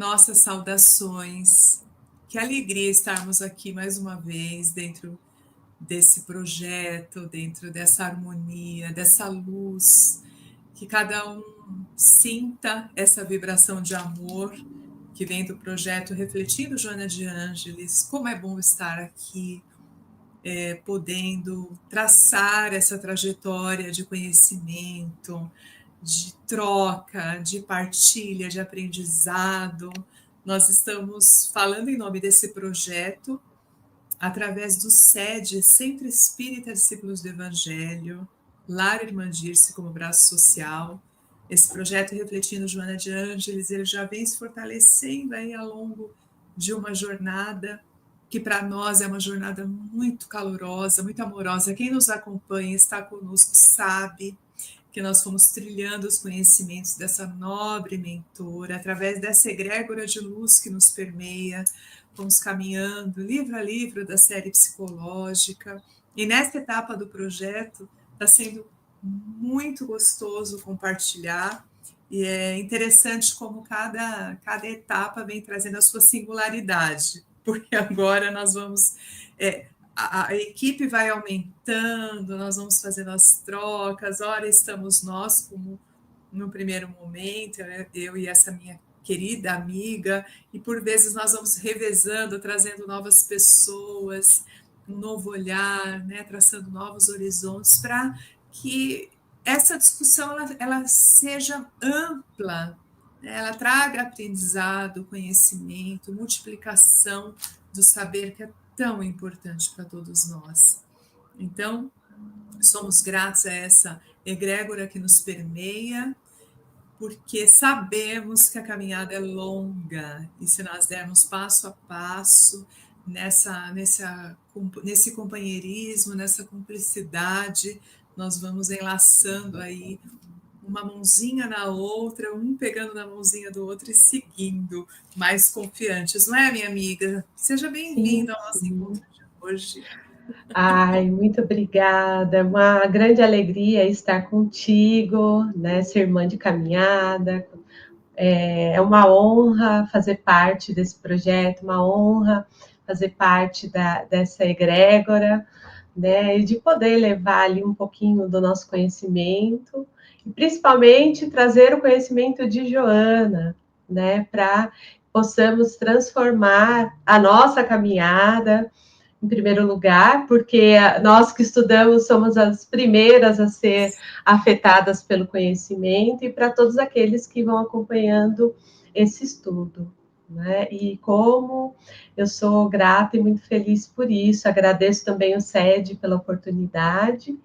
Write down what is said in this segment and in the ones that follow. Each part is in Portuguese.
Nossas saudações. Que alegria estarmos aqui mais uma vez dentro desse projeto, dentro dessa harmonia, dessa luz, que cada um sinta essa vibração de amor que vem do projeto Refletindo Joana de Ângeles. Como é bom estar aqui, podendo traçar essa trajetória de conhecimento, de troca, de partilha, de aprendizado. Nós estamos falando em nome desse projeto, através do SED, Centro Espírita Discípulos do Evangelho, Lar Irmã Dirce como braço social. Esse projeto Refletindo Joana de Ângeles, ele já vem se fortalecendo aí ao longo de uma jornada que para nós é uma jornada muito calorosa, muito amorosa. Quem nos acompanha, está conosco, sabe que nós fomos trilhando os conhecimentos dessa nobre mentora, através dessa egrégora de luz que nos permeia, fomos caminhando livro a livro da série psicológica, e nesta etapa do projeto está sendo muito gostoso compartilhar, e é interessante como cada etapa vem trazendo a sua singularidade, porque agora nós vamos... a equipe vai aumentando, nós vamos fazendo as trocas, ora estamos nós, como no primeiro momento, eu e essa minha querida amiga, e por vezes nós vamos revezando, trazendo novas pessoas, um novo olhar, né, traçando novos horizontes, para que essa discussão ela seja ampla, né, ela traga aprendizado, conhecimento, multiplicação do saber que é tão importante para todos nós. Então, somos gratos a essa egrégora que nos permeia, porque sabemos que a caminhada é longa, e se nós dermos passo a passo nesse companheirismo, nessa cumplicidade, nós vamos enlaçando aí uma mãozinha na outra, um pegando na mãozinha do outro e seguindo, mais confiantes, não é, minha amiga? Seja bem-vinda ao nosso encontro de hoje. Ai, muito obrigada. Uma grande alegria estar contigo, né? Ser irmã de caminhada. É uma honra fazer parte desse projeto, uma honra fazer parte dessa egrégora, né? E de poder levar ali um pouquinho do nosso conhecimento, e principalmente trazer o conhecimento de Joana, né? Para possamos transformar a nossa caminhada, em primeiro lugar, porque nós que estudamos somos as primeiras a ser afetadas pelo conhecimento, e para todos aqueles que vão acompanhando esse estudo, né? E como eu sou grata e muito feliz por isso, agradeço também o SED pela oportunidade,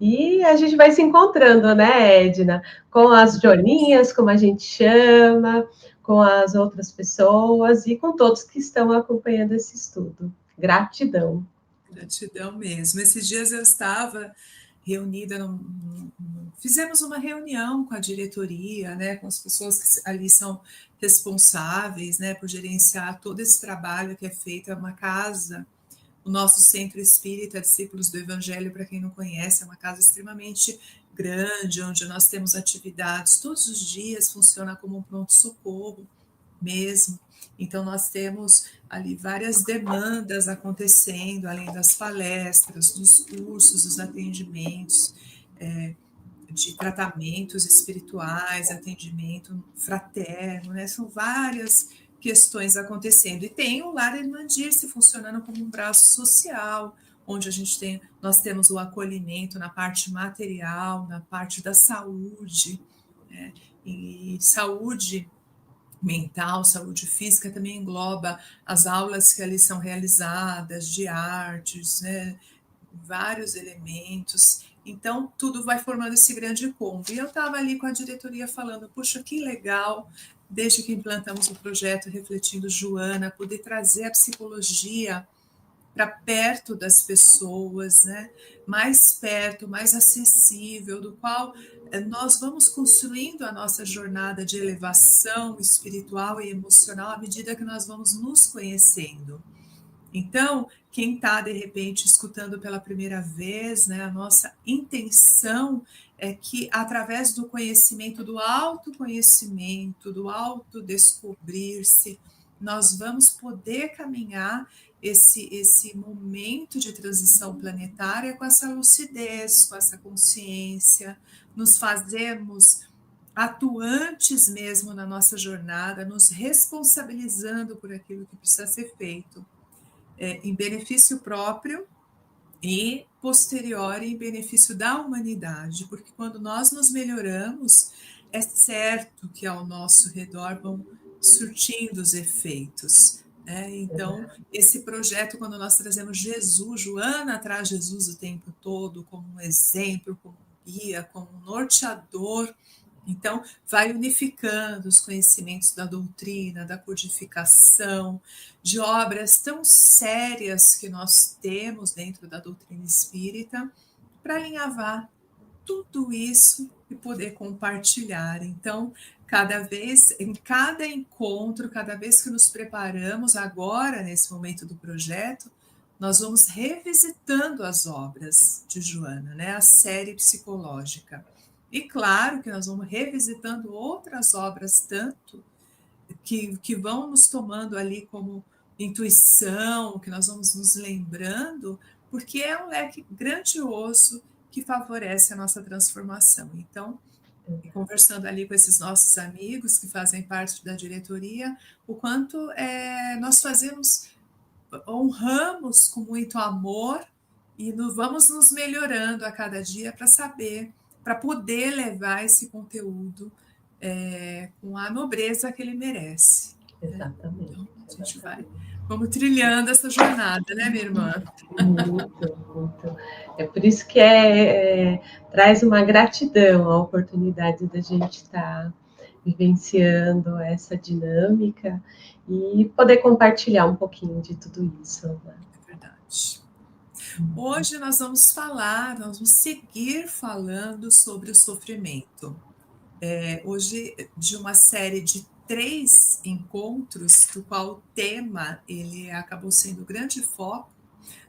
e a gente vai se encontrando, né, Edna, com as Joaninhas, como a gente chama, com as outras pessoas e com todos que estão acompanhando esse estudo. Gratidão. Gratidão mesmo. Esses dias eu estava reunida, fizemos uma reunião com a diretoria, né, com as pessoas que ali são responsáveis, né, por gerenciar todo esse trabalho que é feito. É uma casa, o nosso Centro Espírita Discípulos do Evangelho, para quem não conhece, é uma casa extremamente grande, onde nós temos atividades todos os dias, funciona como um pronto-socorro mesmo. Então, nós temos ali várias demandas acontecendo, além das palestras, dos cursos, dos atendimentos, de tratamentos espirituais, atendimento fraterno, né? São várias questões acontecendo. E tem o Lar Irmã Dirce funcionando como um braço social, onde nós temos o acolhimento na parte material, na parte da saúde, né? E saúde mental, saúde física também engloba as aulas que ali são realizadas, de artes, né? Vários elementos. Então, tudo vai formando esse grande combo. E eu estava ali com a diretoria falando, puxa, que legal, desde que implantamos o projeto Refletindo Joana, poder trazer a psicologia para perto das pessoas, né? Mais perto, mais acessível, do qual nós vamos construindo a nossa jornada de elevação espiritual e emocional à medida que nós vamos nos conhecendo. Então, quem está, de repente, escutando pela primeira vez, né, a nossa intenção é que através do conhecimento, do autoconhecimento, do autodescobrir-se, nós vamos poder caminhar esse momento de transição planetária com essa lucidez, com essa consciência, nos fazermos atuantes mesmo na nossa jornada, nos responsabilizando por aquilo que precisa ser feito, em benefício próprio e posterior em benefício da humanidade, porque quando nós nos melhoramos, é certo que ao nosso redor vão surtindo os efeitos. Então, esse projeto, quando nós trazemos Jesus, Joana traz Jesus o tempo todo como um exemplo, como um guia, como um norteador. Então, vai unificando os conhecimentos da doutrina, da codificação, de obras tão sérias que nós temos dentro da doutrina espírita, para alinhavar tudo isso e poder compartilhar. Então, em cada encontro, cada vez que nos preparamos agora, nesse momento do projeto, nós vamos revisitando as obras de Joana, a série psicológica. E claro que nós vamos revisitando outras obras tanto que vão nos tomando ali como intuição, que nós vamos nos lembrando, porque é um leque grandioso que favorece a nossa transformação. Então, conversando ali com esses nossos amigos que fazem parte da diretoria, o quanto nós honramos com muito amor e vamos nos melhorando a cada dia para poder levar esse conteúdo com a nobreza que ele merece. Exatamente. Então, a gente vamos trilhando essa jornada, né, minha irmã? Muito, muito. É por isso que traz uma gratidão a oportunidade da gente estar vivenciando essa dinâmica e poder compartilhar um pouquinho de tudo isso. Né? É verdade. Hoje nós vamos seguir falando sobre o sofrimento. Hoje, de uma série de 3 encontros, do qual o tema ele acabou sendo o grande foco,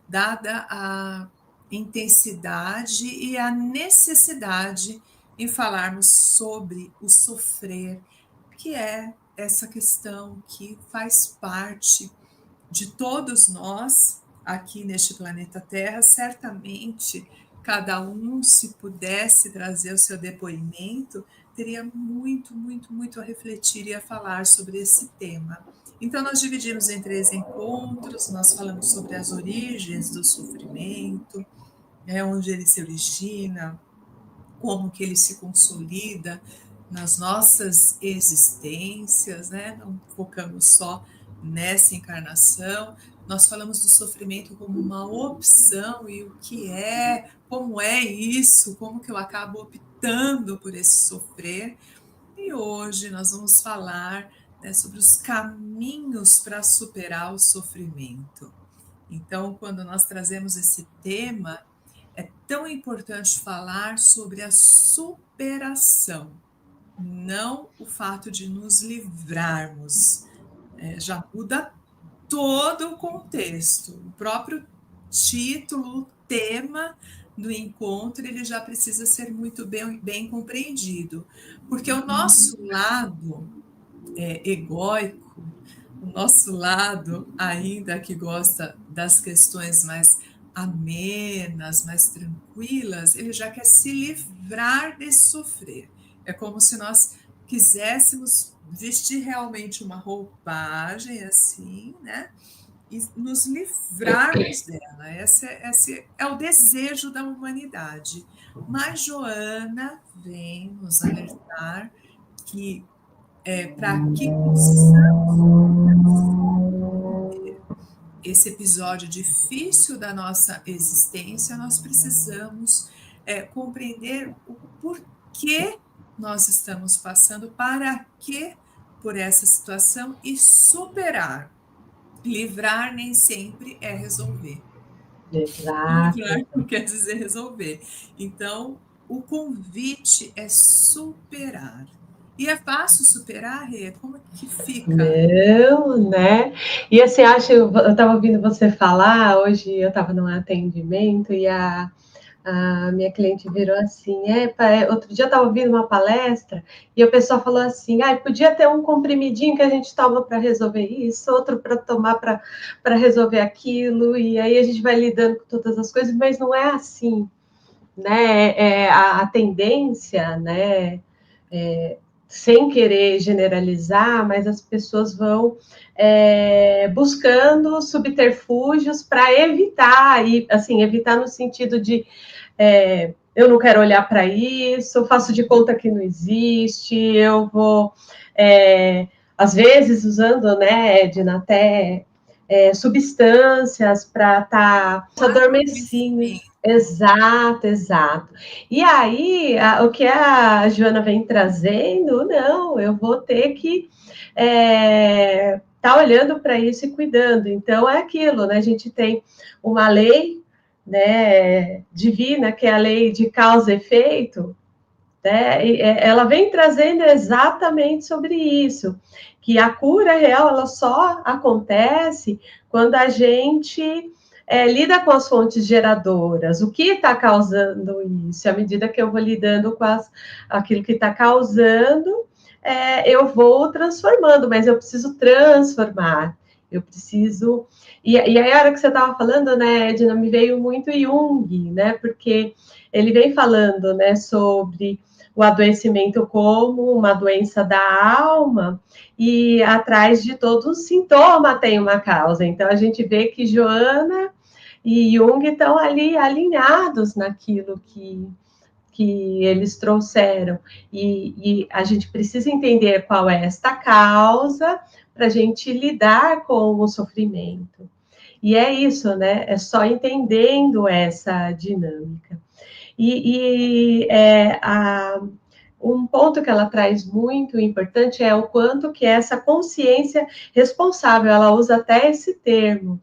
dada a intensidade e a necessidade em falarmos sobre o sofrer, que é essa questão que faz parte de todos nós aqui neste planeta Terra. Certamente, cada um, se pudesse trazer o seu depoimento, teria muito, muito, muito a refletir e a falar sobre esse tema. Então, nós dividimos em 3 encontros, nós falamos sobre as origens do sofrimento, onde ele se origina, como que ele se consolida nas nossas existências, não focamos só nessa encarnação. Nós falamos do sofrimento como uma opção e o que como é isso, como que eu acabo optando por esse sofrer. E hoje nós vamos falar sobre os caminhos para superar o sofrimento. Então, quando nós trazemos esse tema, é tão importante falar sobre a superação, não o fato de nos livrarmos. Já muda todo o contexto. O próprio título, o tema do encontro, ele já precisa ser muito bem compreendido. Porque o nosso lado egóico, o nosso lado ainda que gosta das questões mais amenas, mais tranquilas, ele já quer se livrar desse sofrer. É como se nós quiséssemos vestir realmente uma roupagem assim, e nos livrarmos dela. Esse é o desejo da humanidade. Mas Joana vem nos alertar que para que possamos esse episódio difícil da nossa existência, nós precisamos compreender o porquê nós estamos passando, para que por essa situação e superar. Livrar nem sempre é resolver. Exato. Livrar não quer dizer resolver. Então, o convite é superar. E é fácil superar, Rê? Como que fica? Não, né? E assim, eu estava ouvindo você falar, hoje eu estava num atendimento e a A minha cliente virou assim, outro dia eu estava ouvindo uma palestra e a pessoa falou assim, podia ter um comprimidinho que a gente toma para resolver isso, outro para tomar para resolver aquilo, e aí a gente vai lidando com todas as coisas, mas não é assim, né? A tendência, né? Sem querer generalizar, mas as pessoas vão buscando subterfúgios para evitar, e assim, evitar no sentido de eu não quero olhar para isso, eu faço de conta que não existe, eu vou, às vezes, usando, né, Edna, até substâncias para estar adormecendo. Exato, exato. E aí, o que a Joana vem trazendo, não, eu vou ter que tá olhando para isso e cuidando. Então, é aquilo, né? A gente tem uma lei, né, divina, que é a lei de causa e efeito, né? E ela vem trazendo exatamente sobre isso, que a cura real ela só acontece quando a gente lida com as fontes geradoras, o que está causando isso, à medida que eu vou lidando com aquilo que está causando, eu vou transformando, mas eu preciso transformar, eu preciso... E aí, a hora que você estava falando, né, Edna, me veio muito Jung, né, porque ele vem falando, né, sobre o adoecimento como uma doença da alma, e atrás de todo sintoma tem uma causa. Então, a gente vê que Joana e Jung estão ali alinhados naquilo que eles trouxeram. E a gente precisa entender qual é esta causa para a gente lidar com o sofrimento. E é isso, né? É só entendendo essa dinâmica. Um ponto que ela traz muito importante é o quanto que essa consciência responsável, ela usa até esse termo,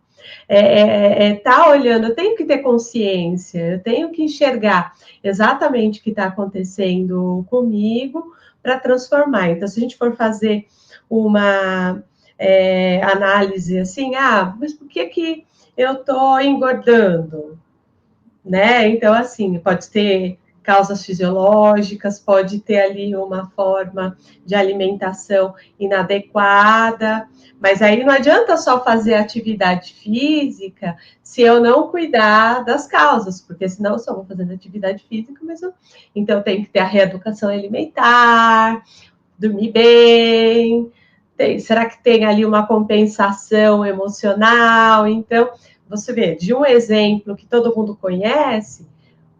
tá olhando, eu tenho que ter consciência, eu tenho que enxergar exatamente o que está acontecendo comigo para transformar. Então, se a gente for fazer uma análise assim, mas por que eu estou engordando? Né? Então, assim, pode ter causas fisiológicas, pode ter ali uma forma de alimentação inadequada, mas aí não adianta só fazer atividade física se eu não cuidar das causas, porque senão eu só vou fazendo atividade física, então eu tenho que ter a reeducação alimentar, dormir bem, será que tem ali uma compensação emocional? Então, você vê, de um exemplo que todo mundo conhece,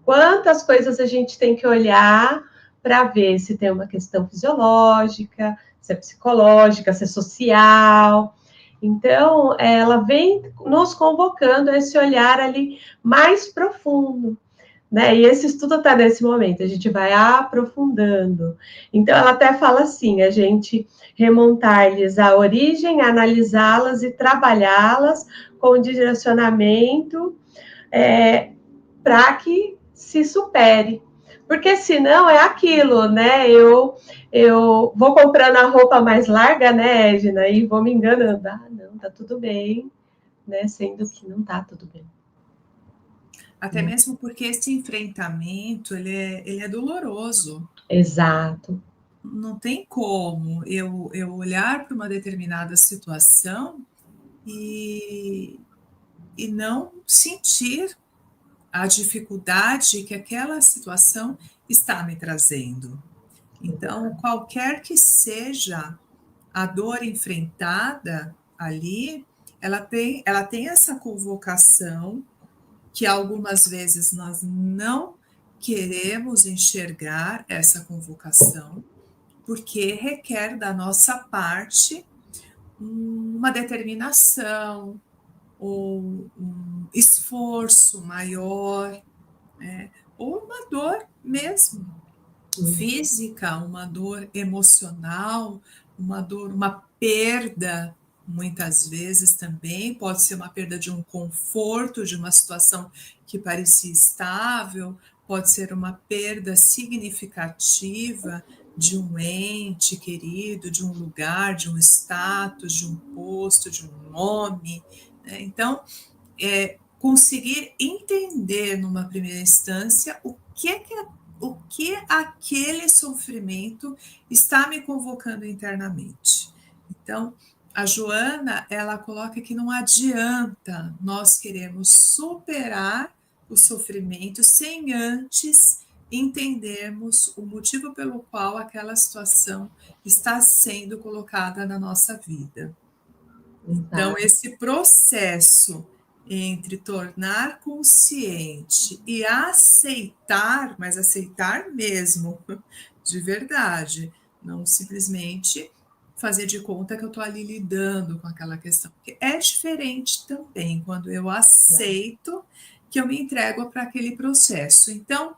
quantas coisas a gente tem que olhar para ver se tem uma questão fisiológica, se é psicológica, se é social. Então, ela vem nos convocando a esse olhar ali mais profundo, né? E esse estudo está nesse momento, a gente vai aprofundando. Então, ela até fala assim, a gente remontar-lhes a origem, analisá-las e trabalhá-las com direcionamento para que se supere. Porque senão é aquilo, né? Eu vou comprando a roupa mais larga, né, Edna, e vou me enganando. Não, tá tudo bem, né? Sendo que não tá tudo bem. Até mesmo porque esse enfrentamento, ele é doloroso. Exato. Não tem como eu olhar para uma determinada situação e não sentir a dificuldade que aquela situação está me trazendo. Então, qualquer que seja a dor enfrentada ali, ela tem essa convocação que algumas vezes nós não queremos enxergar essa convocação, porque requer da nossa parte uma determinação, ou um esforço maior, ou uma dor mesmo física, uma dor emocional, uma perda, muitas vezes também, pode ser uma perda de um conforto, de uma situação que parecia estável, pode ser uma perda significativa de um ente querido, de um lugar, de um status, de um posto, de um nome, né? Então, conseguir entender numa primeira instância o que aquele sofrimento está me convocando internamente. Então, a Joana, ela coloca que não adianta nós queremos superar o sofrimento sem antes entendermos o motivo pelo qual aquela situação está sendo colocada na nossa vida. Então, esse processo entre tornar consciente e aceitar, mas aceitar mesmo, de verdade, não simplesmente fazer de conta que eu estou ali lidando com aquela questão. Porque é diferente também quando eu aceito que eu me entrego para aquele processo. Então,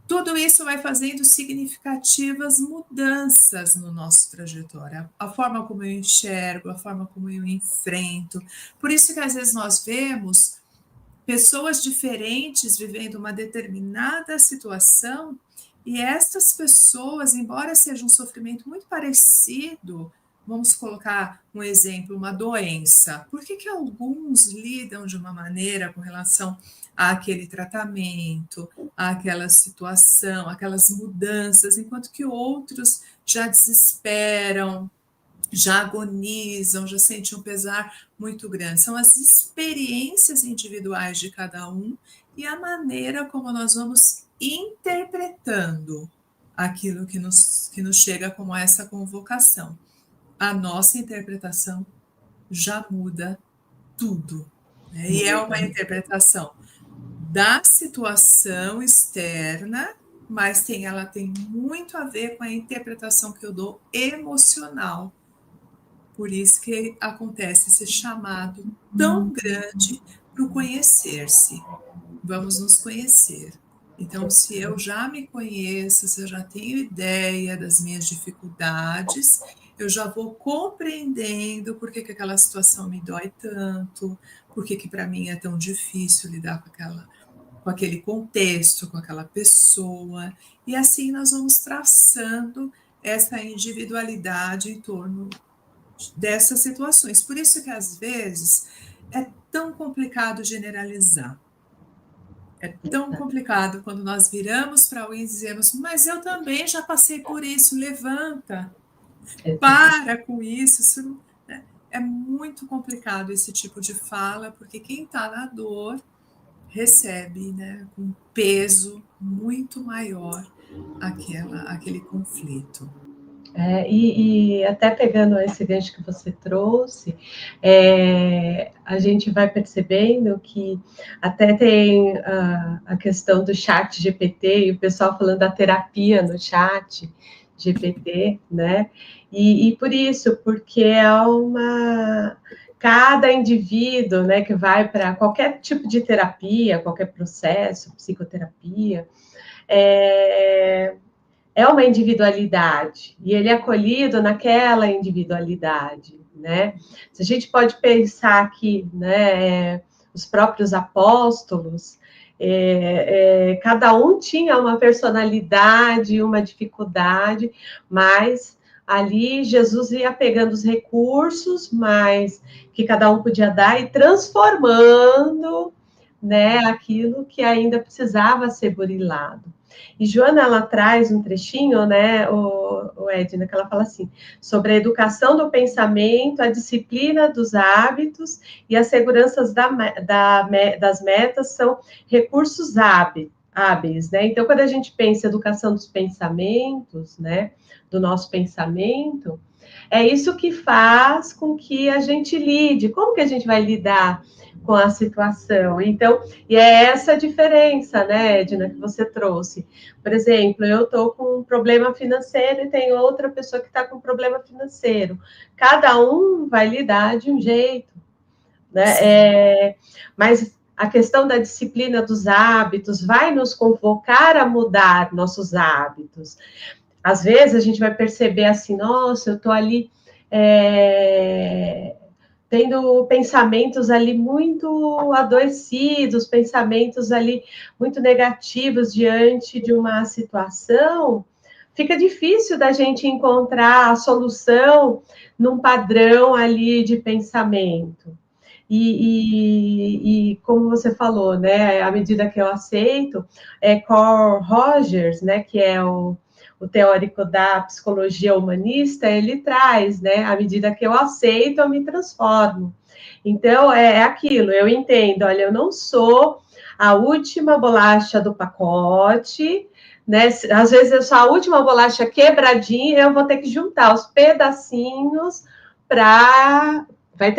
tudo isso vai fazendo significativas mudanças no nosso trajetória, a forma como eu enxergo, a forma como eu enfrento. Por isso que às vezes nós vemos pessoas diferentes vivendo uma determinada situação e estas pessoas, embora seja um sofrimento muito parecido, vamos colocar um exemplo, uma doença. Por que alguns lidam de uma maneira com relação àquele tratamento, àquela situação, aquelas mudanças, enquanto que outros já desesperam, já agonizam, já sentem um pesar muito grande. São as experiências individuais de cada um e a maneira como nós vamos interpretando aquilo que nos chega como essa convocação. A nossa interpretação já muda tudo. Né? E é uma interpretação da situação externa, mas ela tem muito a ver com a interpretação que eu dou emocional. Por isso que acontece esse chamado tão grande para o conhecer-se. Vamos nos conhecer. Então, se eu já me conheço, se eu já tenho ideia das minhas dificuldades, eu já vou compreendendo por que aquela situação me dói tanto, por que para mim é tão difícil lidar com aquele contexto, com aquela pessoa. E assim nós vamos traçando essa individualidade em torno dessas situações. Por isso que, às vezes, é tão complicado generalizar. É tão complicado quando nós viramos para alguém e dizemos, mas eu também já passei por isso, levanta, para com isso. Isso é muito complicado esse tipo de fala, porque quem está na dor recebe, né, um peso muito maior aquele conflito. E até pegando esse gancho que você trouxe, a gente vai percebendo que até tem a questão do chat GPT, e o pessoal falando da terapia no chat GPT, né? E por isso, porque cada indivíduo, né, que vai para qualquer tipo de terapia, qualquer processo, psicoterapia, é uma individualidade, e ele é acolhido naquela individualidade, né? Se a gente pode pensar que, né, os próprios apóstolos, cada um tinha uma personalidade, uma dificuldade, mas ali Jesus ia pegando os recursos, mas que cada um podia dar e transformando, né, aquilo que ainda precisava ser burilado. E Joana, ela traz um trechinho, né, o Edna, que ela fala assim, sobre a educação do pensamento, a disciplina dos hábitos e as seguranças das metas são recursos hábeis, né? Então, quando a gente pensa em educação dos pensamentos, né, do nosso pensamento, é isso que faz com que a gente lide. Como que a gente vai lidar com a situação? Então, e é essa a diferença, né, Edna, que você trouxe. Por exemplo, eu estou com um problema financeiro e tem outra pessoa que está com um problema financeiro. Cada um vai lidar de um jeito, né? Mas a questão da disciplina dos hábitos vai nos convocar a mudar nossos hábitos. Às vezes a gente vai perceber assim, nossa, eu estou ali tendo pensamentos ali muito adoecidos, pensamentos ali muito negativos diante de uma situação, fica difícil da gente encontrar a solução num padrão ali de pensamento. E como você falou, né, à medida que eu aceito, Carl Rogers, né, que é o teórico da psicologia humanista, ele traz, né, à medida que eu aceito, eu me transformo. Então, é aquilo, eu entendo, olha, eu não sou a última bolacha do pacote, né? Às vezes eu sou a última bolacha quebradinha, eu vou ter que juntar os pedacinhos para vai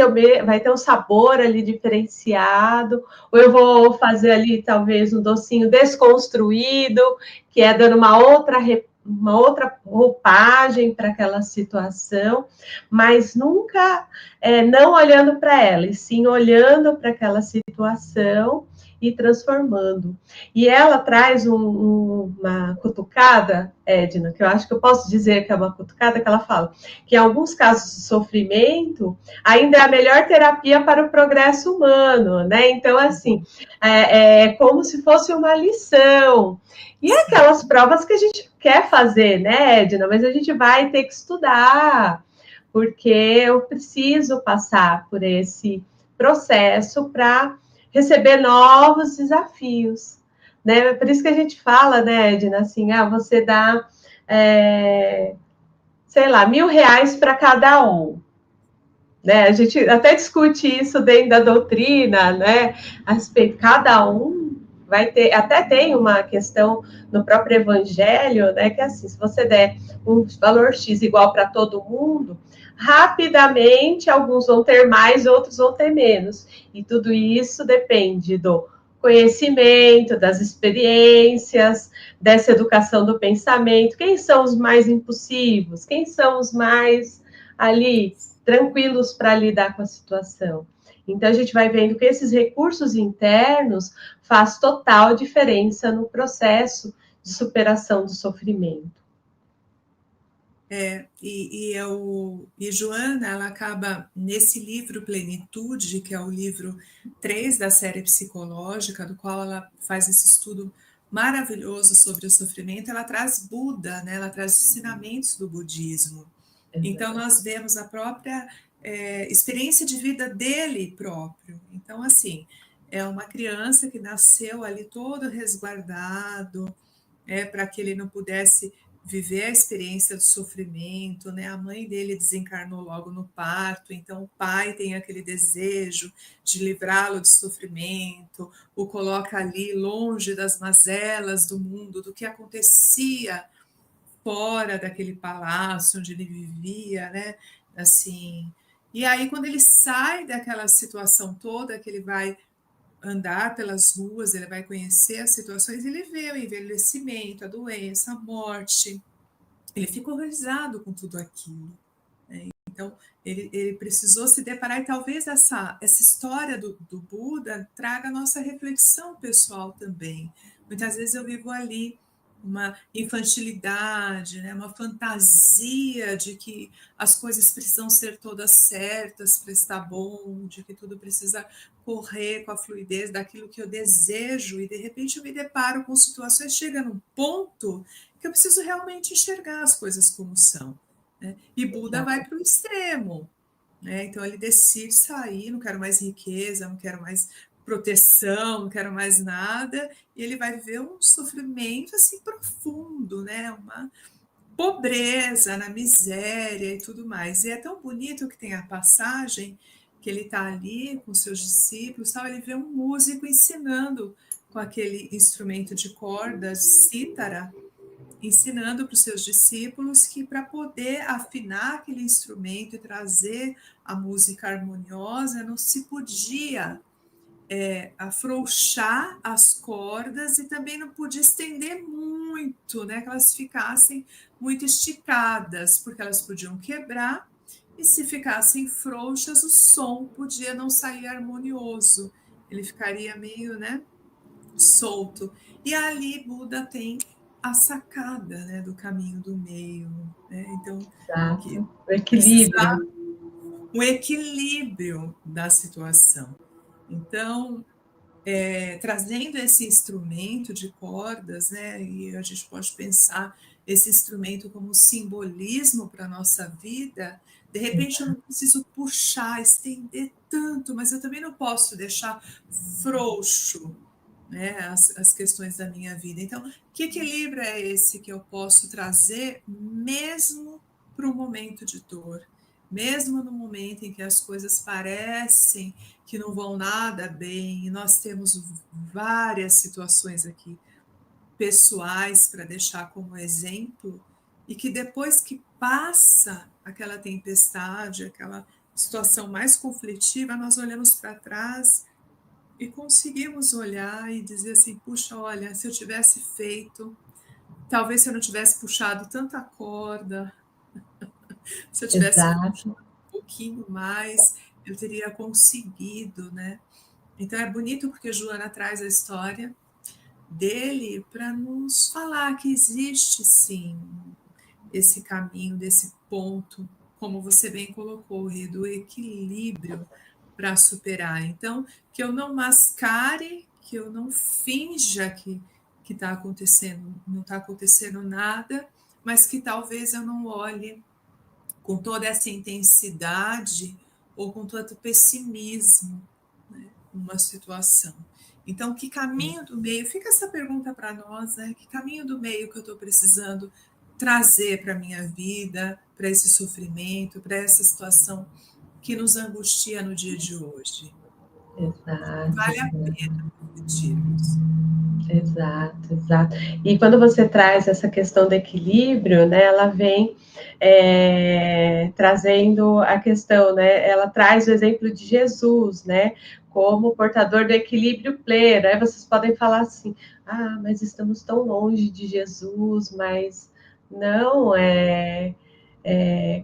ter um sabor ali diferenciado, ou eu vou fazer ali talvez um docinho desconstruído, que é dando uma outra roupagem para aquela situação, mas nunca não olhando para ela, e sim olhando para aquela situação e transformando. E ela traz uma cutucada, Edna, que eu acho que eu posso dizer que é uma cutucada, que ela fala que em alguns casos de sofrimento ainda é a melhor terapia para o progresso humano, né? Então, assim, é como se fosse uma lição. E é aquelas provas que a gente quer fazer, né, Edna? Mas a gente vai ter que estudar, porque eu preciso passar por esse processo para receber novos desafios, né? Por isso que a gente fala, né, Edna, assim, você dá, sei lá, R$ 1.000 para cada um. Né? A gente até discute isso dentro da doutrina, né? A respeito, cada um vai ter, até tem uma questão no próprio evangelho, né? Que é assim, se você der um valor X igual para todo mundo, rapidamente alguns vão ter mais, outros vão ter menos. E tudo isso depende do conhecimento, das experiências, dessa educação do pensamento. Quem são os mais impulsivos? Quem são os mais ali tranquilos para lidar com a situação? Então a gente vai vendo que esses recursos internos faz total diferença no processo de superação do sofrimento. E Joana, ela acaba nesse livro Plenitude, que é o livro 3 da série psicológica, do qual ela faz esse estudo maravilhoso sobre o sofrimento, ela traz Buda, né? Ela traz ensinamentos do budismo. Então nós vemos a própria experiência de vida dele próprio. Então, assim, é uma criança que nasceu ali todo resguardado, para que ele não pudesse viver a experiência do sofrimento, né? A mãe dele desencarnou logo no parto, então o pai tem aquele desejo de livrá-lo do sofrimento, o coloca ali longe das mazelas do mundo, do que acontecia fora daquele palácio onde ele vivia, né? Assim, e aí quando ele sai daquela situação toda, que ele vai andar pelas ruas, ele vai conhecer as situações, ele vê o envelhecimento, a doença, a morte, ele fica horrorizado com tudo aquilo. Né? Então, ele precisou se deparar, e talvez essa história do Buda traga a nossa reflexão pessoal também. Muitas vezes eu vivo ali uma infantilidade, né? Uma fantasia de que as coisas precisam ser todas certas para estar bom, de que tudo precisa correr com a fluidez daquilo que eu desejo, e de repente eu me deparo com situações, chega num ponto que eu preciso realmente enxergar as coisas como são. Né? E Buda vai para o extremo. Né? Então ele decide sair, não quero mais riqueza, não quero mais proteção, não quero mais nada, e ele vai viver um sofrimento assim profundo, né? Uma pobreza, na miséria e tudo mais. E é tão bonito que tem a passagem que ele está ali com seus discípulos, tal, ele vê um músico ensinando com aquele instrumento de cordas, cítara, ensinando para os seus discípulos que para poder afinar aquele instrumento e trazer a música harmoniosa, não se podia afrouxar as cordas, e também não podia estender muito, né, que elas ficassem muito esticadas, porque elas podiam quebrar, e se ficassem frouxas, o som podia não sair harmonioso, ele ficaria meio, né, solto. E ali Buda tem a sacada, né, do caminho do meio, né? Então, que Exato. O precisar equilíbrio. um equilíbrio da situação. Então, trazendo esse instrumento de cordas, né, e a gente pode pensar esse instrumento como simbolismo para a nossa vida, de repente eu não preciso puxar, estender tanto, mas eu também não posso deixar frouxo, né, as questões da minha vida. Então, que equilíbrio é esse que eu posso trazer mesmo para um momento de dor? Mesmo no momento em que as coisas parecem que não vão nada bem, e nós temos várias situações aqui pessoais para deixar como exemplo, e que depois que passa aquela tempestade, aquela situação mais conflitiva, nós olhamos para trás e conseguimos olhar e dizer assim, puxa, olha, se eu tivesse feito, talvez se eu não tivesse puxado tanta corda, se eu tivesse Exato. puxado um pouquinho mais, eu teria conseguido, né? Então é bonito porque Joana traz a história dele para nos falar que existe sim esse caminho, desse ponto, como você bem colocou, Rê, do equilíbrio para superar. Então, que eu não mascare, que eu não finja que está acontecendo, não está acontecendo nada, mas que talvez eu não olhe com toda essa intensidade ou com tanto pessimismo, né, uma situação. Então, que caminho do meio? Fica essa pergunta para nós, né? Que caminho do meio que eu estou precisando trazer para a minha vida, para esse sofrimento, para essa situação que nos angustia no dia de hoje? Exato, Vale a pena refletirmos. exato, exato. E quando você traz essa questão do equilíbrio, né, ela vem trazendo a questão, né, ela traz o exemplo de Jesus, né, como portador do equilíbrio pleno. Aí vocês podem falar assim, ah, mas estamos tão longe de Jesus, mas não,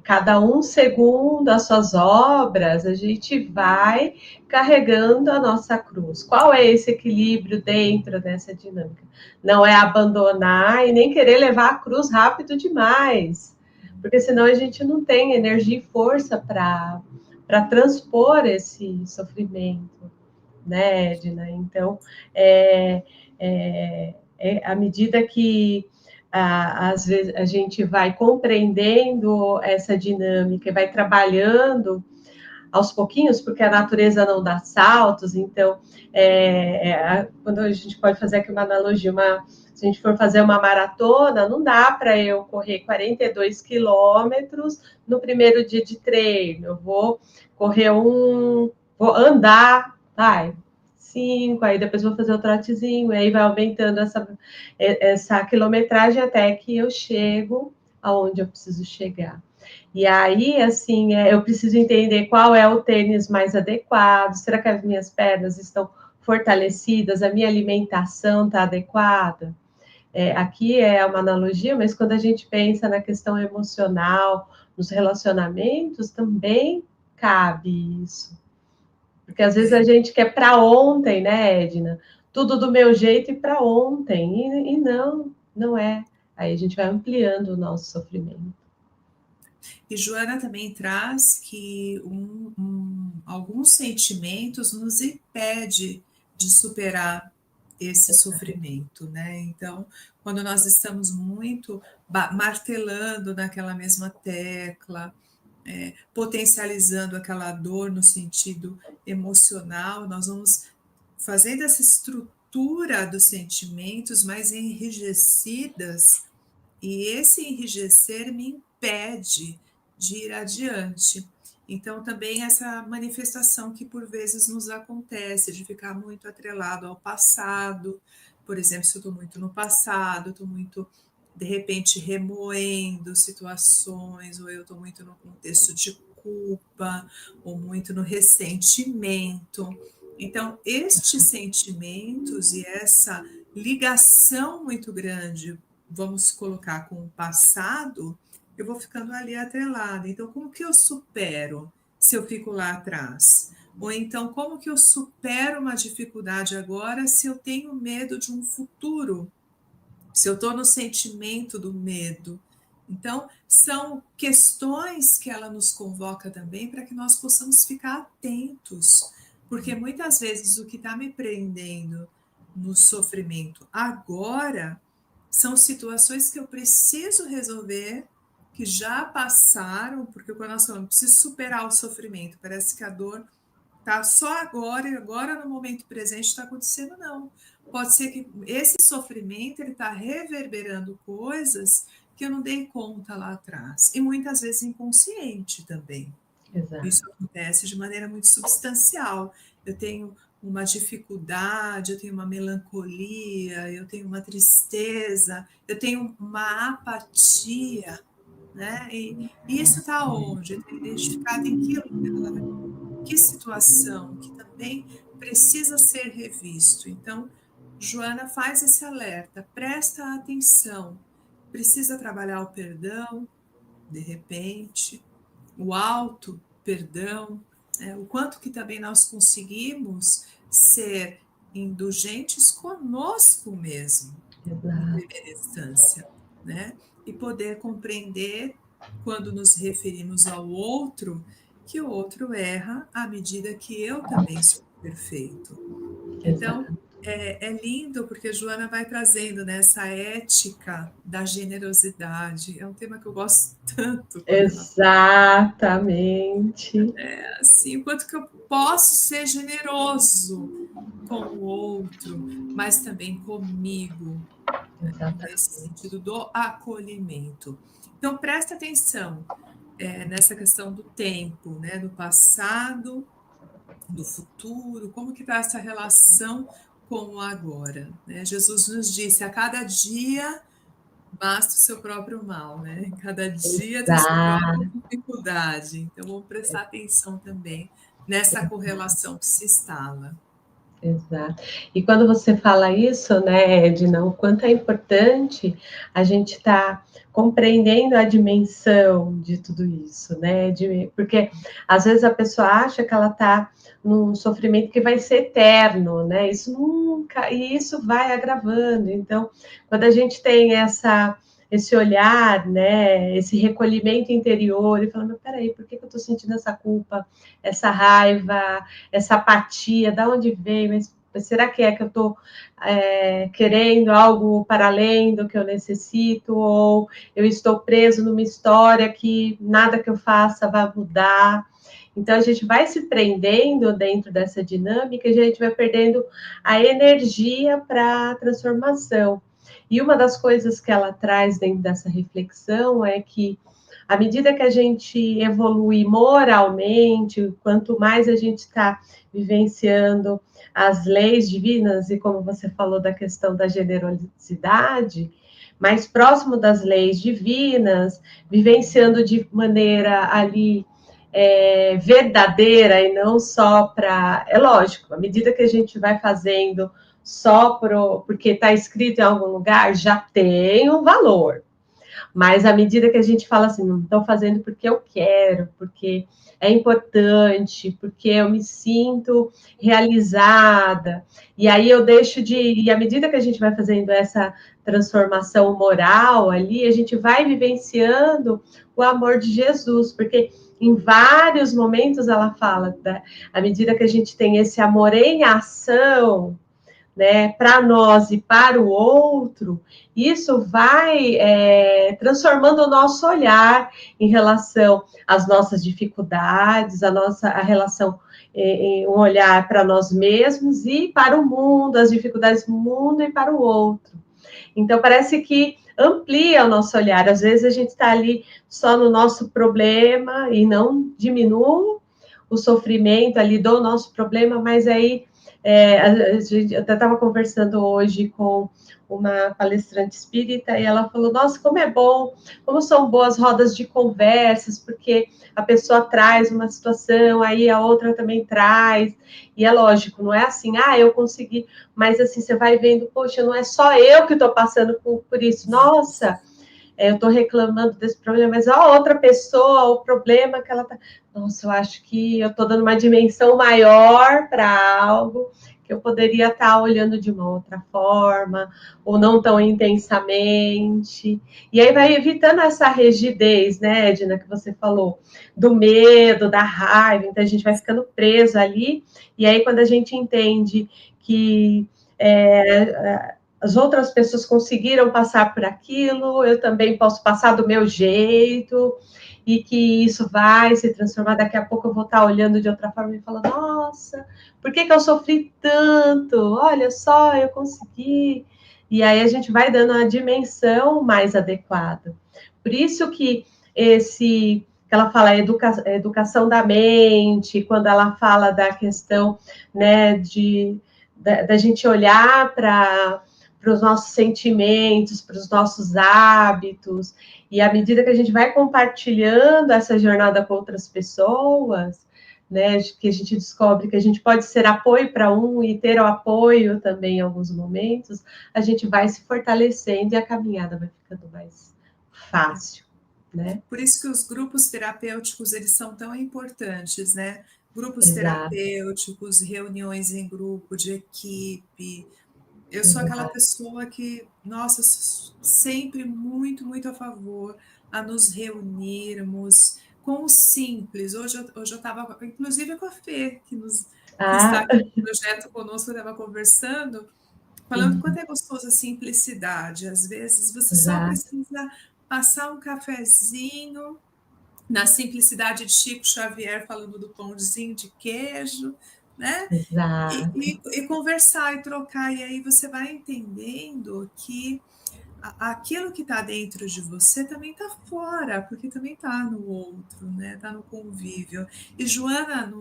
cada um segundo as suas obras, a gente vai carregando a nossa cruz. Qual é esse equilíbrio dentro dessa dinâmica? Não é abandonar e nem querer levar a cruz rápido demais, porque senão a gente não tem energia e força para transpor esse sofrimento, né, Edna? Então, à medida que às vezes a gente vai compreendendo essa dinâmica e vai trabalhando aos pouquinhos, porque a natureza não dá saltos, então, quando a gente pode fazer aqui uma analogia, se a gente for fazer uma maratona, não dá para eu correr 42 quilômetros no primeiro dia de treino, eu vou correr vou andar, vai, 5, aí depois vou fazer o trotezinho, aí vai aumentando essa quilometragem até que eu chego aonde eu preciso chegar. E aí, assim, eu preciso entender qual é o tênis mais adequado, será que as minhas pernas estão fortalecidas, a minha alimentação está adequada? Aqui é uma analogia, mas quando a gente pensa na questão emocional, nos relacionamentos, também cabe isso. Porque às vezes a gente quer para ontem, né, Edna? Tudo do meu jeito e para ontem. E não, não é. Aí a gente vai ampliando o nosso sofrimento. E Joana também traz que alguns sentimentos nos impede de superar esse sofrimento, né? Então, quando nós estamos muito martelando naquela mesma tecla, potencializando aquela dor no sentido emocional, nós vamos fazendo essa estrutura dos sentimentos mais enrijecidas, e esse enrijecer me impede de ir adiante. Então, também essa manifestação que por vezes nos acontece, de ficar muito atrelado ao passado. Por exemplo, se eu estou muito no passado, estou muito, de repente, remoendo situações, ou eu estou muito no contexto de culpa, ou muito no ressentimento. Então, estes sentimentos e essa ligação muito grande, vamos colocar, com o passado, eu vou ficando ali atrelada. Então, como que eu supero se eu fico lá atrás? Ou então, como que eu supero uma dificuldade agora se eu tenho medo de um futuro? Se eu estou no sentimento do medo? Então, são questões que ela nos convoca também para que nós possamos ficar atentos, porque muitas vezes o que está me prendendo no sofrimento agora são situações que eu preciso resolver, que já passaram, porque quando nós falamos, preciso superar o sofrimento, parece que a dor está só agora, e agora no momento presente está acontecendo, não. Pode ser que esse sofrimento ele está reverberando coisas que eu não dei conta lá atrás, e muitas vezes inconsciente também. Exato. Isso acontece de maneira muito substancial. Eu tenho uma dificuldade, eu tenho uma melancolia, eu tenho uma tristeza, eu tenho uma apatia, né? E isso está onde? Está identificado em que lugar, que situação, que também precisa ser revisto. Então, Joana faz esse alerta, presta atenção, precisa trabalhar o perdão, de repente, o auto perdão, o quanto que também nós conseguimos ser indulgentes conosco mesmo, em Exato. primeira instância, né? E poder compreender, quando nos referimos ao outro, que o outro erra à medida que eu também sou perfeito. Então, Exato. é lindo porque a Joana vai trazendo, né, essa ética da generosidade. É um tema que eu gosto tanto quando ela Exatamente. é assim, o quanto que eu posso ser generoso com o outro, mas também comigo, nesse Exatamente. sentido do acolhimento. Então, presta atenção nessa questão do tempo, né, do passado, do futuro, como que está essa relação com o agora, né? Jesus nos disse, a cada dia basta o seu próprio mal, né? Cada dia tem sua própria Exato. dificuldade. Então, vamos prestar atenção também nessa correlação que se instala. Exato. E quando você fala isso, né, Edna, o quanto é importante a gente estar compreendendo a dimensão de tudo isso, né? Porque às vezes a pessoa acha que ela está num sofrimento que vai ser eterno, né? Isso nunca, e isso vai agravando. Então, quando a gente tem esse olhar, né, esse recolhimento interior e falando, peraí, por que eu estou sentindo essa culpa, essa raiva, essa apatia, da onde veio? Mas será que eu estou querendo algo para além do que eu necessito? Ou eu estou preso numa história que nada que eu faça vai mudar? Então, a gente vai se prendendo dentro dessa dinâmica e a gente vai perdendo a energia para a transformação. E uma das coisas que ela traz dentro dessa reflexão é que, à medida que a gente evolui moralmente, quanto mais a gente está vivenciando as leis divinas, e como você falou da questão da generosidade, mais próximo das leis divinas, vivenciando de maneira ali verdadeira e não só para. É lógico, à medida que a gente vai fazendo só porque está escrito em algum lugar, já tem um valor. Mas à medida que a gente fala assim, não estou fazendo porque eu quero, porque é importante, porque eu me sinto realizada, e aí eu deixo de. E à medida que a gente vai fazendo essa transformação moral ali, a gente vai vivenciando o amor de Jesus, porque em vários momentos ela fala, à medida que a gente tem esse amor em ação, né, para nós e para o outro, isso vai transformando o nosso olhar em relação às nossas dificuldades, a relação um olhar para nós mesmos e para o mundo, as dificuldades do mundo e para o outro. Então, parece que amplia o nosso olhar. Às vezes a gente está ali só no nosso problema e não diminui o sofrimento ali do nosso problema, mas aí eu até estava conversando hoje com uma palestrante espírita e ela falou, nossa, como é bom, como são boas rodas de conversas, porque a pessoa traz uma situação, aí a outra também traz, e é lógico, não é assim, eu consegui, mas assim, você vai vendo, poxa, não é só eu que estou passando por isso, nossa, eu estou reclamando desse problema, mas a outra pessoa, o problema que ela está. Nossa, eu acho que eu estou dando uma dimensão maior para algo que eu poderia estar olhando de uma outra forma, ou não tão intensamente. E aí vai evitando essa rigidez, né, Edna, que você falou, do medo, da raiva, então a gente vai ficando preso ali, e aí quando a gente entende que as outras pessoas conseguiram passar por aquilo, eu também posso passar do meu jeito, e que isso vai se transformar. Daqui a pouco eu vou estar olhando de outra forma e falando, nossa, por que eu sofri tanto? Olha só, eu consegui. E aí a gente vai dando a dimensão mais adequada. Por isso que ela fala educação da mente, quando ela fala da questão, né, da gente olhar para os nossos sentimentos, para os nossos hábitos, e à medida que a gente vai compartilhando essa jornada com outras pessoas, né, que a gente descobre que a gente pode ser apoio para um e ter o apoio também em alguns momentos, a gente vai se fortalecendo e a caminhada vai ficando mais fácil, né? Por isso que os grupos terapêuticos, eles são tão importantes, né? Grupos Exato. terapêuticos, reuniões em grupo, de equipe. Eu sou aquela Exato. pessoa que, nossa, sempre muito, muito a favor a nos reunirmos com o simples. Hoje eu estava, inclusive com a Fê, que está aqui no projeto conosco, eu estava conversando, falando quanto é gostoso a simplicidade. Às vezes você só Exato. precisa passar um cafezinho, na simplicidade de Chico Xavier falando do pãozinho de queijo, né? Exato. E conversar e trocar, e aí você vai entendendo que aquilo que está dentro de você também está fora, porque também está no outro, né? Está no convívio. E Joana,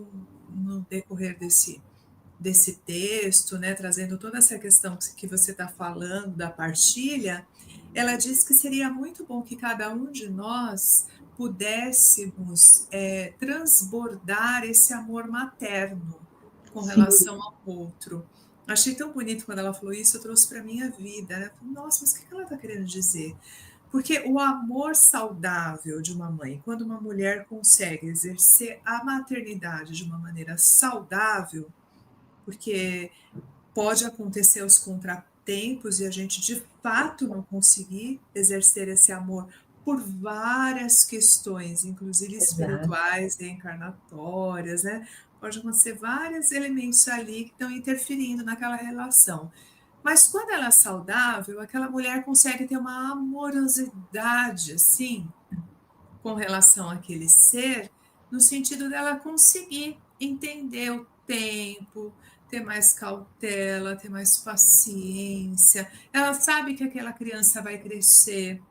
no decorrer desse texto, né, trazendo toda essa questão que você está falando da partilha, ela diz que seria muito bom que cada um de nós pudéssemos transbordar esse amor materno com Sim. relação ao outro. Achei tão bonito quando ela falou isso, eu trouxe para a minha vida. Né? Nossa, mas o que ela está querendo dizer? Porque o amor saudável de uma mãe, quando uma mulher consegue exercer a maternidade de uma maneira saudável, porque pode acontecer os contratempos e a gente de fato não conseguir exercer esse amor por várias questões, inclusive Exato. espirituais, reencarnatórias, né? Pode acontecer vários elementos ali que estão interferindo naquela relação. Mas quando ela é saudável, aquela mulher consegue ter uma amorosidade, assim, com relação àquele ser, no sentido dela conseguir entender o tempo, ter mais cautela, ter mais paciência. Ela sabe que aquela criança vai crescer,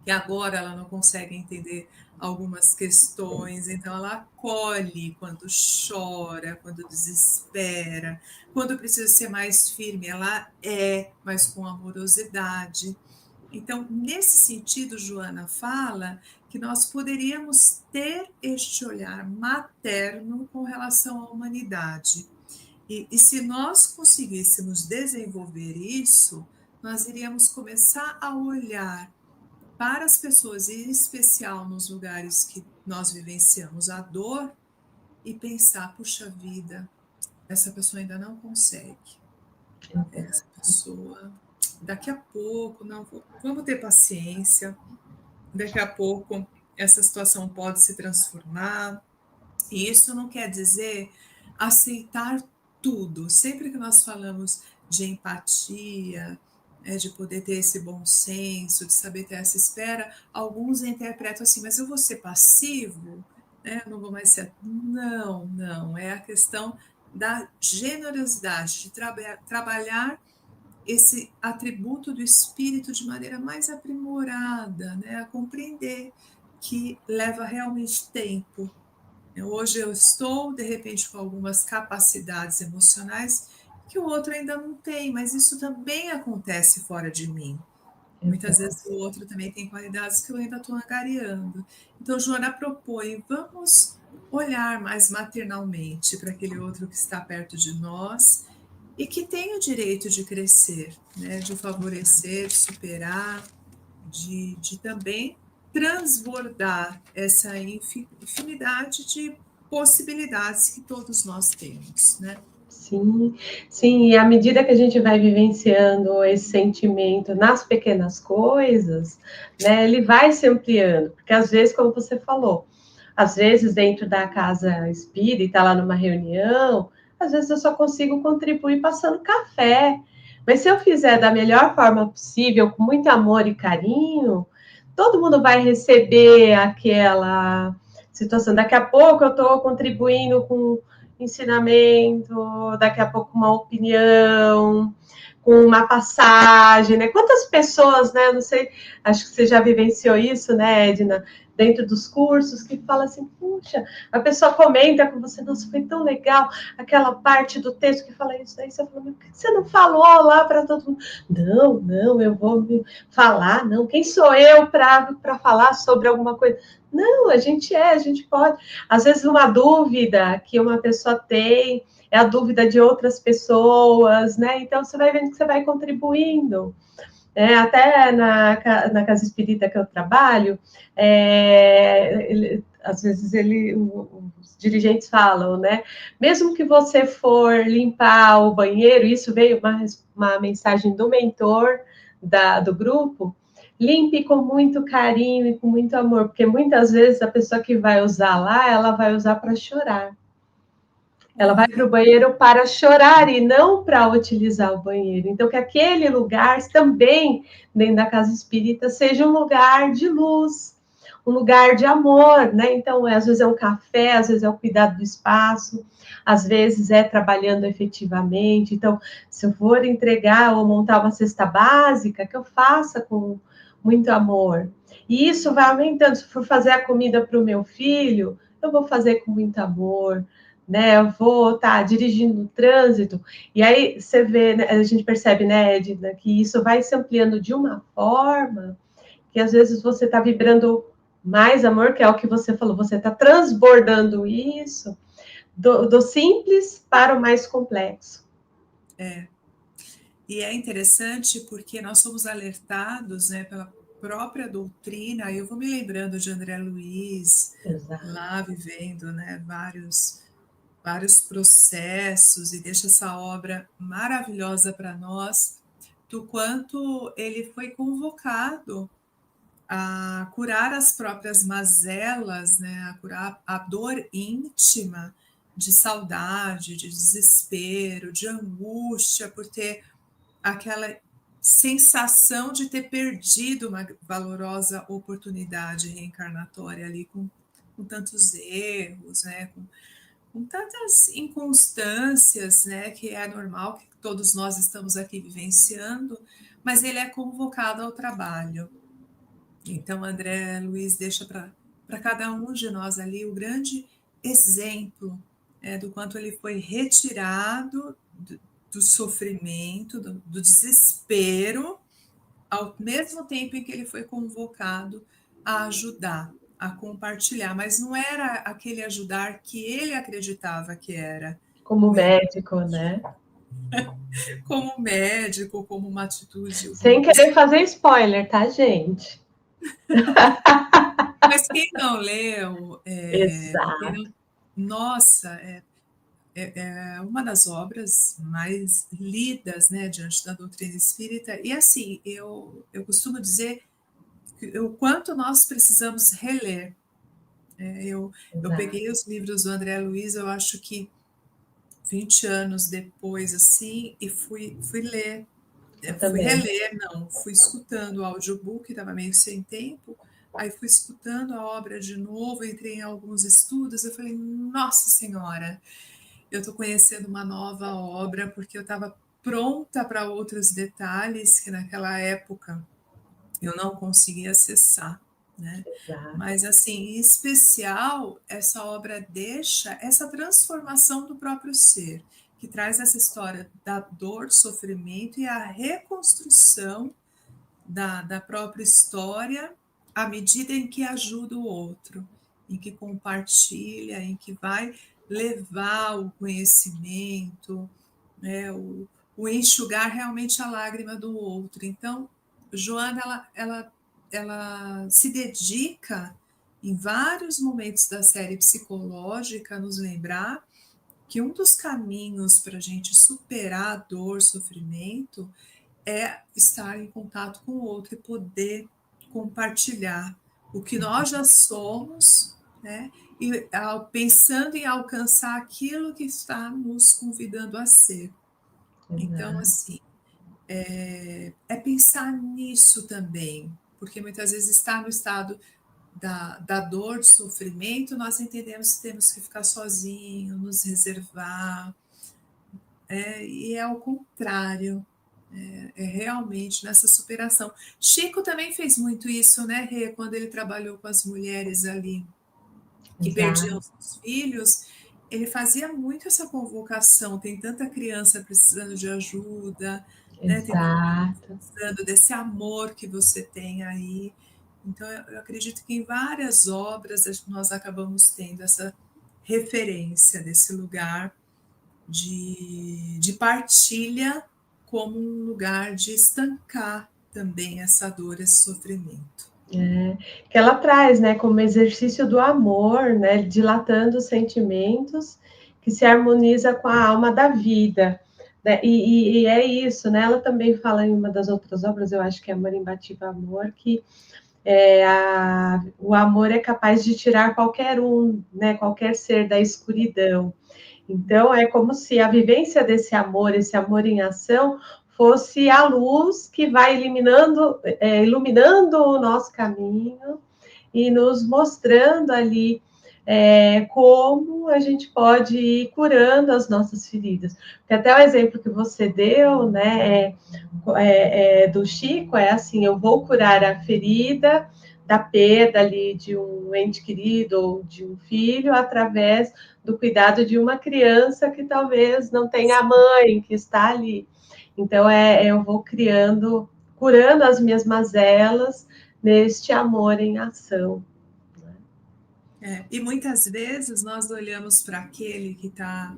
que agora ela não consegue entender algumas questões, então ela acolhe quando chora, quando desespera, quando precisa ser mais firme, ela mas com amorosidade. Então, nesse sentido, Joana fala que nós poderíamos ter este olhar materno com relação à humanidade. E se nós conseguíssemos desenvolver isso, nós iríamos começar a olhar para as pessoas, em especial nos lugares que nós vivenciamos a dor, e pensar: puxa vida, essa pessoa ainda não consegue. Essa pessoa, daqui a pouco, não, vamos ter paciência, daqui a pouco essa situação pode se transformar. E isso não quer dizer aceitar tudo. Sempre que nós falamos de empatia, de poder ter esse bom senso, de saber ter essa espera, alguns interpretam assim, mas eu vou ser passivo? Né? Eu não vou mais ser. Não, não. É a questão da generosidade, de trabalhar esse atributo do espírito de maneira mais aprimorada, né? A compreender que leva realmente tempo. Hoje eu estou, de repente, com algumas capacidades emocionais que o outro ainda não tem, mas isso também acontece fora de mim. Muitas Exato. vezes o outro também tem qualidades que eu ainda estou angariando. Então, Joana propõe, vamos olhar mais maternalmente para aquele outro que está perto de nós e que tem o direito de crescer, né? De favorecer, de superar, de também transbordar essa infinidade de possibilidades que todos nós temos, né? Sim, sim, e à medida que a gente vai vivenciando esse sentimento nas pequenas coisas, né, ele vai se ampliando, porque às vezes, como você falou, às vezes dentro da casa espírita, lá numa reunião, às vezes eu só consigo contribuir passando café, Mas se eu fizer da melhor forma possível, com muito amor e carinho, todo mundo vai receber aquela situação. Daqui a pouco eu estou contribuindo com ensinamento, daqui a pouco uma opinião, com uma passagem, né? Quantas pessoas, né? Não sei, acho que você já vivenciou isso, né, Edna? Dentro dos cursos, que fala assim, puxa, a pessoa comenta com você, nossa, foi tão legal, aquela parte do texto que fala isso, aí você fala, mas por que você não falou lá para todo mundo? Não, eu vou me falar, não, quem sou eu para falar sobre alguma coisa? Não, a gente pode. Às vezes uma dúvida que uma pessoa tem, é a dúvida de outras pessoas, né? Então você vai vendo que você vai contribuindo. Até na casa espírita que eu trabalho, às vezes os dirigentes falam, né? Mesmo que você for limpar o banheiro, isso veio uma mensagem do mentor do grupo, limpe com muito carinho e com muito amor, porque muitas vezes a pessoa que vai usar lá, ela vai usar para chorar. Ela vai para o banheiro para chorar e não para utilizar o banheiro. Então, que aquele lugar também, dentro da casa espírita, seja um lugar de luz, um lugar de amor, né? Então, às vezes é um café, às vezes é o cuidado do espaço, às vezes é trabalhando efetivamente. Então, se eu for entregar ou montar uma cesta básica, que eu faça com muito amor. E isso vai aumentando. Se for fazer a comida para o meu filho, eu vou fazer com muito amor, né? Eu vou estar dirigindo no trânsito, e aí você vê, né, a gente percebe, né, Edna, que isso vai se ampliando de uma forma que às vezes você está vibrando mais amor, que é o que você falou, você está transbordando isso do simples para o mais complexo. E é interessante porque nós somos alertados, né, pela própria doutrina. Eu vou me lembrando de André Luiz, Exato. lá vivendo, né, vários processos, e deixa essa obra maravilhosa para nós, do quanto ele foi convocado a curar as próprias mazelas, né, a curar a dor íntima de saudade, de desespero, de angústia por ter aquela sensação de ter perdido uma valorosa oportunidade reencarnatória ali com tantos erros, né, com tantas inconstâncias, né, que é normal que todos nós estamos aqui vivenciando, mas ele é convocado ao trabalho. Então, André Luiz deixa para cada um de nós ali o grande exemplo do quanto ele foi retirado do sofrimento, do desespero, ao mesmo tempo em que ele foi convocado a ajudar, a compartilhar, mas não era aquele ajudar que ele acreditava que era. Como médico, né? Como médico, como uma atitude, Sem uma querer postura. fazer spoiler, tá, gente? Mas quem não leu, Exato. nossa, é uma das obras mais lidas, né, diante da doutrina espírita. E assim, eu costumo dizer o quanto nós precisamos reler. Eu Exato. peguei os livros do André Luiz, eu acho que 20 anos depois, assim, e fui ler. Eu Fui também. reler, não, fui escutando o audiobook, estava meio sem tempo, aí fui escutando a obra de novo, entrei em alguns estudos, eu falei, nossa senhora, eu estou conhecendo uma nova obra, porque eu estava pronta para outros detalhes que naquela época eu não conseguia acessar, né? Exato. Mas, assim, em especial, essa obra deixa essa transformação do próprio ser, que traz essa história da dor, sofrimento e a reconstrução da própria história à medida em que ajuda o outro, em que compartilha, em que vai levar o conhecimento, né, o enxugar realmente a lágrima do outro. Então, Joana, ela se dedica em vários momentos da série psicológica a nos lembrar que um dos caminhos para a gente superar a dor, sofrimento, é estar em contato com o outro e poder compartilhar o que nós já somos, né? E pensando em alcançar aquilo que está nos convidando a ser. Então, Exato. assim, é pensar nisso também, porque muitas vezes está no estado da dor, do sofrimento, nós entendemos que temos que ficar sozinho, nos reservar, e é ao contrário, é realmente nessa superação. Chico também fez muito isso, né, Rê, quando ele trabalhou com as mulheres ali que perdiam Exato, seus filhos, ele fazia muito essa convocação, tem tanta criança precisando de ajuda, né, tem tanta criança exato. precisando desse amor que você tem aí. Então, eu acredito que em várias obras nós acabamos tendo essa referência desse lugar de partilha como um lugar de estancar também essa dor, esse sofrimento. Que ela traz, né, como exercício do amor, né, dilatando os sentimentos, que se harmoniza com a alma da vida. Né? E é isso, né? Ela também fala em uma das outras obras, eu acho que é Amor Imbatível Amor, que o amor é capaz de tirar qualquer um, né, qualquer ser da escuridão. Então, é como se a vivência desse amor, esse amor em ação, fosse a luz que vai iluminando o nosso caminho e nos mostrando ali como a gente pode ir curando as nossas feridas. Porque até o exemplo que você deu, né, do Chico, é assim, eu vou curar a ferida da perda ali de um ente querido ou de um filho através do cuidado de uma criança que talvez não tenha a mãe que está ali. Então, eu vou curando as minhas mazelas neste amor em ação. E muitas vezes nós olhamos para aquele que está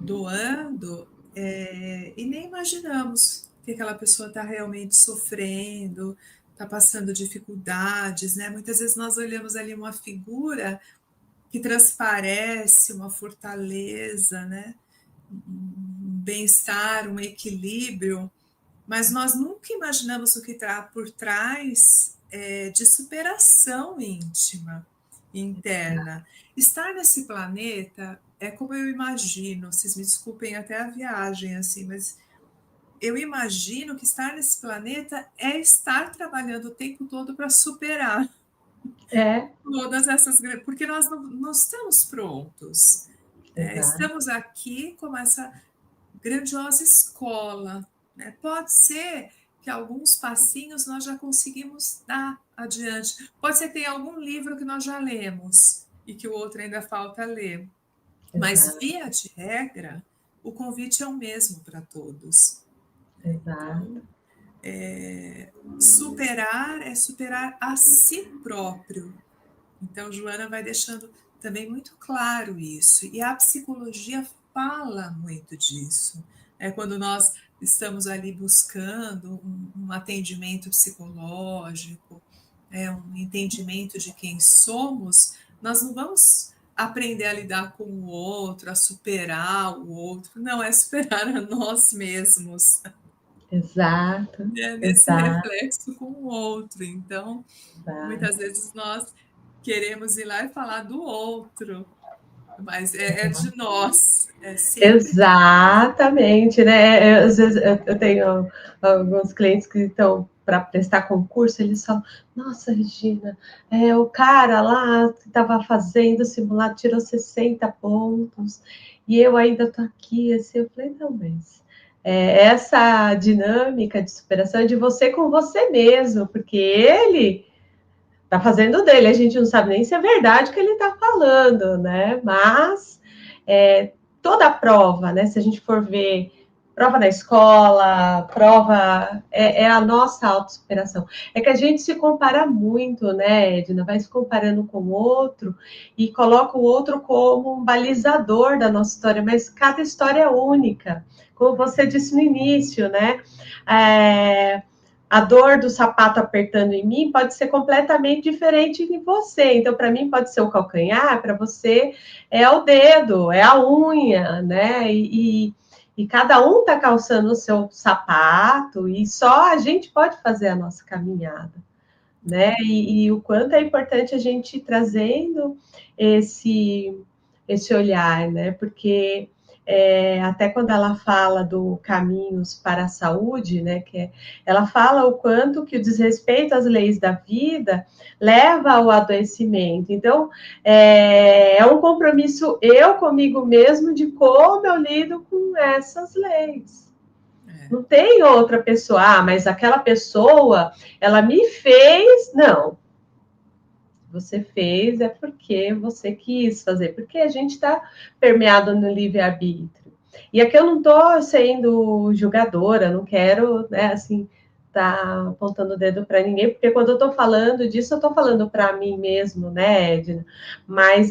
doando e nem imaginamos que aquela pessoa está realmente sofrendo, está passando dificuldades, né? Muitas vezes nós olhamos ali uma figura que transparece uma fortaleza, né? Um bem-estar, um equilíbrio, mas nós nunca imaginamos o que está por trás de superação íntima, interna. Estar nesse planeta é como eu imagino, vocês me desculpem até a viagem, assim, mas eu imagino que estar nesse planeta é estar trabalhando o tempo todo para superar É, todas essas, porque nós não estamos prontos. exato. Estamos aqui como essa grandiosa escola. Né? Pode ser que alguns passinhos nós já conseguimos dar adiante. Pode ser que tenha algum livro que nós já lemos e que o outro ainda falta ler. Mas, Exato, via de regra, o convite é o mesmo para todos. exato. Então, superar é superar a si próprio. Então, Joana vai deixando também muito claro isso. E a psicologia fala muito disso. Quando nós estamos ali buscando um atendimento psicológico, um entendimento de quem somos, nós não vamos aprender a lidar com o outro, a superar o outro. Não, é superar a nós mesmos, Exato, né? Nesse exato, reflexo com o outro. Então, muitas vezes nós queremos ir lá e falar do outro, mas é de nós, é sempre de exatamente, né? Às vezes eu tenho alguns clientes que estão para prestar concurso, eles falam, nossa, Regina, o cara lá que estava fazendo simulado tirou 60 pontos, e eu ainda estou aqui, assim, eu falei, não, mas essa dinâmica de superação é de você com você mesmo, porque ele tá fazendo dele, a gente não sabe nem se é verdade o que ele está falando, né? Mas toda a prova, né? Se a gente for ver prova na escola, prova a nossa autossuperação. É que a gente se compara muito, né, Edna? Vai se comparando com o outro e coloca o outro como um balizador da nossa história, mas cada história é única. Como você disse no início, né? A dor do sapato apertando em mim pode ser completamente diferente de você. Então, para mim, pode ser o calcanhar, para você é o dedo, é a unha, né? E cada um está calçando o seu sapato e só a gente pode fazer a nossa caminhada, né? E o quanto é importante a gente ir trazendo esse olhar, né? Porque até quando ela fala do caminhos para a saúde, né, ela fala o quanto que o desrespeito às leis da vida leva ao adoecimento. Então, é um compromisso eu comigo mesmo de como eu lido com essas leis. Não tem outra pessoa, mas aquela pessoa, ela me fez. Não. Você fez é porque você quis fazer, porque a gente está permeado no livre-arbítrio. E aqui eu não estou sendo julgadora, não quero, né, assim, tá apontando o dedo para ninguém, porque quando eu estou falando disso, eu estou falando para mim mesmo, né, Edna? Mas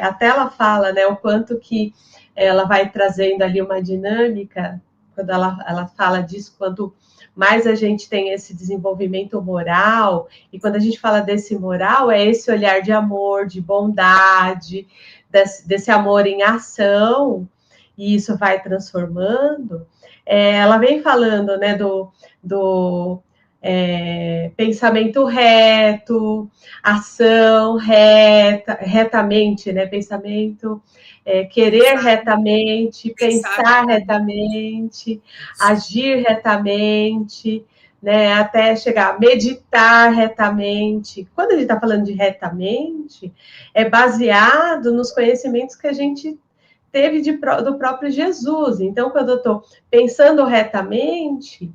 até ela fala, né, o quanto que ela vai trazendo ali uma dinâmica, quando ela fala disso, quando mais a gente tem esse desenvolvimento moral, e quando a gente fala desse moral, é esse olhar de amor, de bondade, desse amor em ação, e isso vai transformando. Ela vem falando, né, do pensamento reto, ação reta, retamente, né, pensamento, querer retamente, pensar retamente, agir retamente, né, até chegar a meditar retamente. Quando a gente está falando de retamente, é baseado nos conhecimentos que a gente teve do próprio Jesus. Então, quando eu estou pensando retamente,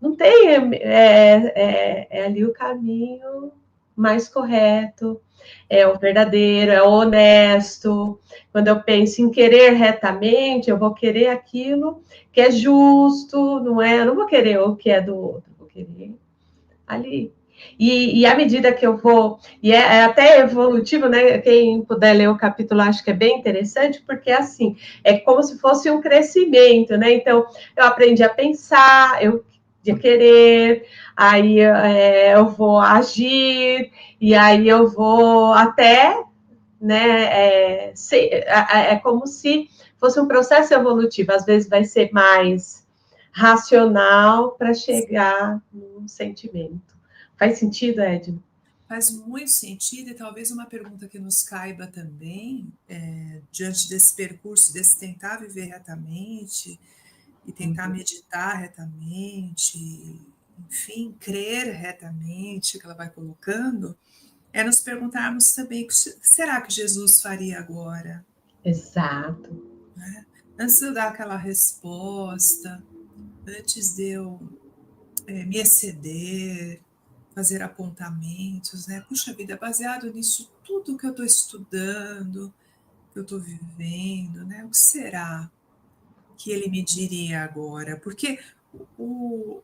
não tem ali o caminho mais correto, é o verdadeiro, é o honesto. Quando eu penso em querer retamente, eu vou querer aquilo que é justo, não é? Eu não vou querer o que é do outro, vou querer ali. E à medida que eu vou, e é até evolutivo, né? Quem puder ler o capítulo, acho que é bem interessante, porque assim, é como se fosse um crescimento, né? Então, eu aprendi a pensar, eu de querer, aí eu vou agir, e aí eu vou até, né? É como se fosse um processo evolutivo, às vezes vai ser mais racional para chegar num sentimento. Faz sentido, Edna? Faz muito sentido, e talvez uma pergunta que nos caiba também, diante desse percurso, desse tentar viver retamente, e tentar meditar retamente, enfim, crer retamente, que ela vai colocando, é nos perguntarmos também, o que será que Jesus faria agora? Exato. Né? Antes de eu dar aquela resposta, antes de eu me exceder, fazer apontamentos, né? Puxa vida, baseado nisso tudo que eu estou estudando, que eu estou vivendo, né? O que será que ele me diria agora? Porque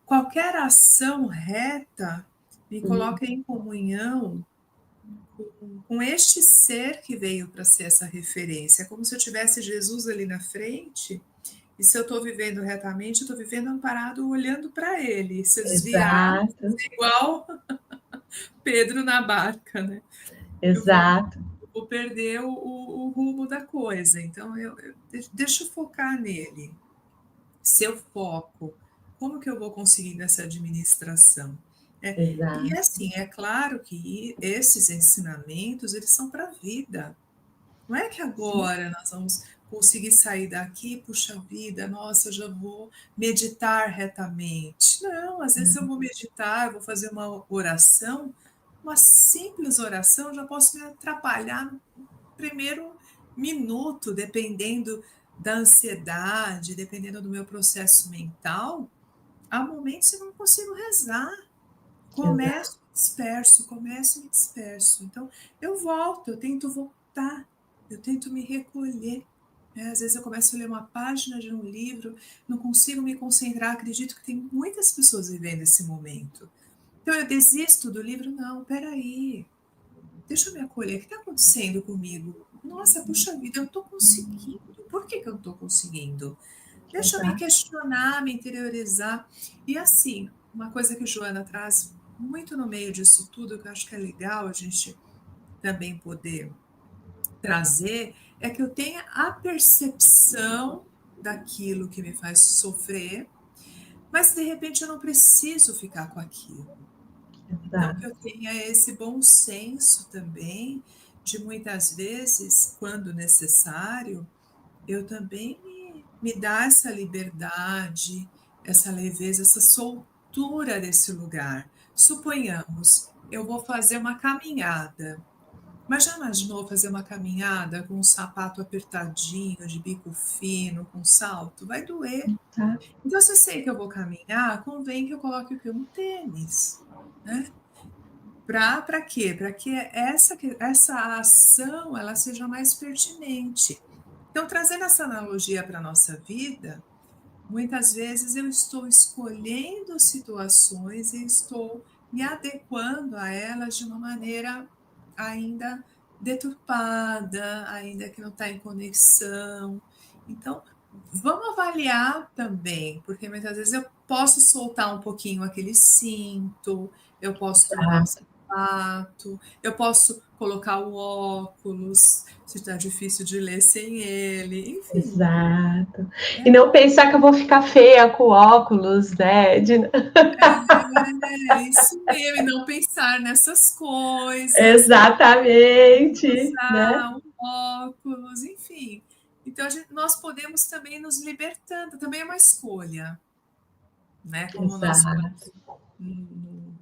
qualquer ação reta me coloca em comunhão com este ser que veio para ser essa referência. É como se eu tivesse Jesus ali na frente, e se eu estou vivendo retamente, eu estou vivendo amparado olhando para ele. Se eu desviar, Exato. é igual Pedro na barca, né? Exato. Eu vou perder o rumo da coisa. Então, deixa eu focar nele. Se eu foco, como que eu vou conseguir essa administração? E Exato. assim, é claro que esses ensinamentos, eles são para a vida. Não é que Sim. agora nós vamos conseguir sair daqui, puxa vida, nossa, eu já vou meditar retamente. Não, às vezes eu vou meditar, eu vou fazer uma oração, uma simples oração, já posso me atrapalhar no primeiro minuto, dependendo da ansiedade, dependendo do meu processo mental. Há momentos que eu não consigo rezar. Exato. Começo e me disperso. Então, eu volto, eu tento voltar, eu tento me recolher. Às vezes eu começo a ler uma página de um livro, não consigo me concentrar. Acredito que tem muitas pessoas vivendo esse momento. Então, eu desisto do livro. Não, peraí, deixa eu me acolher. O que está acontecendo comigo? Nossa, puxa vida, eu estou conseguindo. Por que eu não estou conseguindo? Deixa eu me Exato. questionar, me interiorizar. E assim, uma coisa que Joana traz muito no meio disso tudo, que eu acho que é legal a gente também poder trazer, é que eu tenha a percepção daquilo que me faz sofrer, mas de repente eu não preciso ficar com aquilo. Então, que Exato. eu tenha esse bom senso também, de muitas vezes, quando necessário, eu também me dá essa liberdade, essa leveza, essa soltura desse lugar. Suponhamos, eu vou fazer uma caminhada. Mas já imaginou fazer uma caminhada com um sapato apertadinho, de bico fino, com salto? Vai doer. Tá. Então, se eu sei que eu vou caminhar, convém que eu coloque o quê? Um tênis, né? Para quê? Para que essa ação ela seja mais pertinente. Então, trazendo essa analogia para a nossa vida, muitas vezes eu estou escolhendo situações e estou me adequando a elas de uma maneira ainda deturpada, ainda que não está em conexão. Então, vamos avaliar também, porque muitas vezes eu posso soltar um pouquinho aquele cinto, eu posso trocar o sapato, eu posso colocar o óculos, se está difícil de ler sem ele, enfim. Exato. E não pensar que eu vou ficar feia com óculos, né, Edna? Isso mesmo, e não pensar nessas coisas, Exatamente, né? usar um óculos, enfim. Então, nós podemos também nos libertando, também é uma escolha, né? Como nós Exato. falamos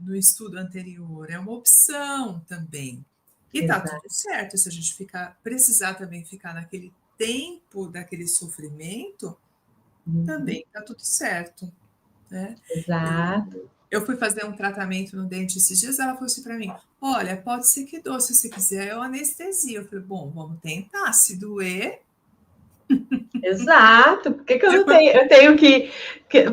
no estudo anterior, é uma opção também. E tá Exato. tudo certo, se a gente precisar também ficar naquele tempo daquele sofrimento, também tá tudo certo, né? Exato. Eu fui fazer um tratamento no dente esses dias, ela falou assim para mim, olha, pode ser que doa, se você quiser, eu anestesia. Eu falei, bom, vamos tentar, se doer... Exato. Por que eu não tenho, eu tenho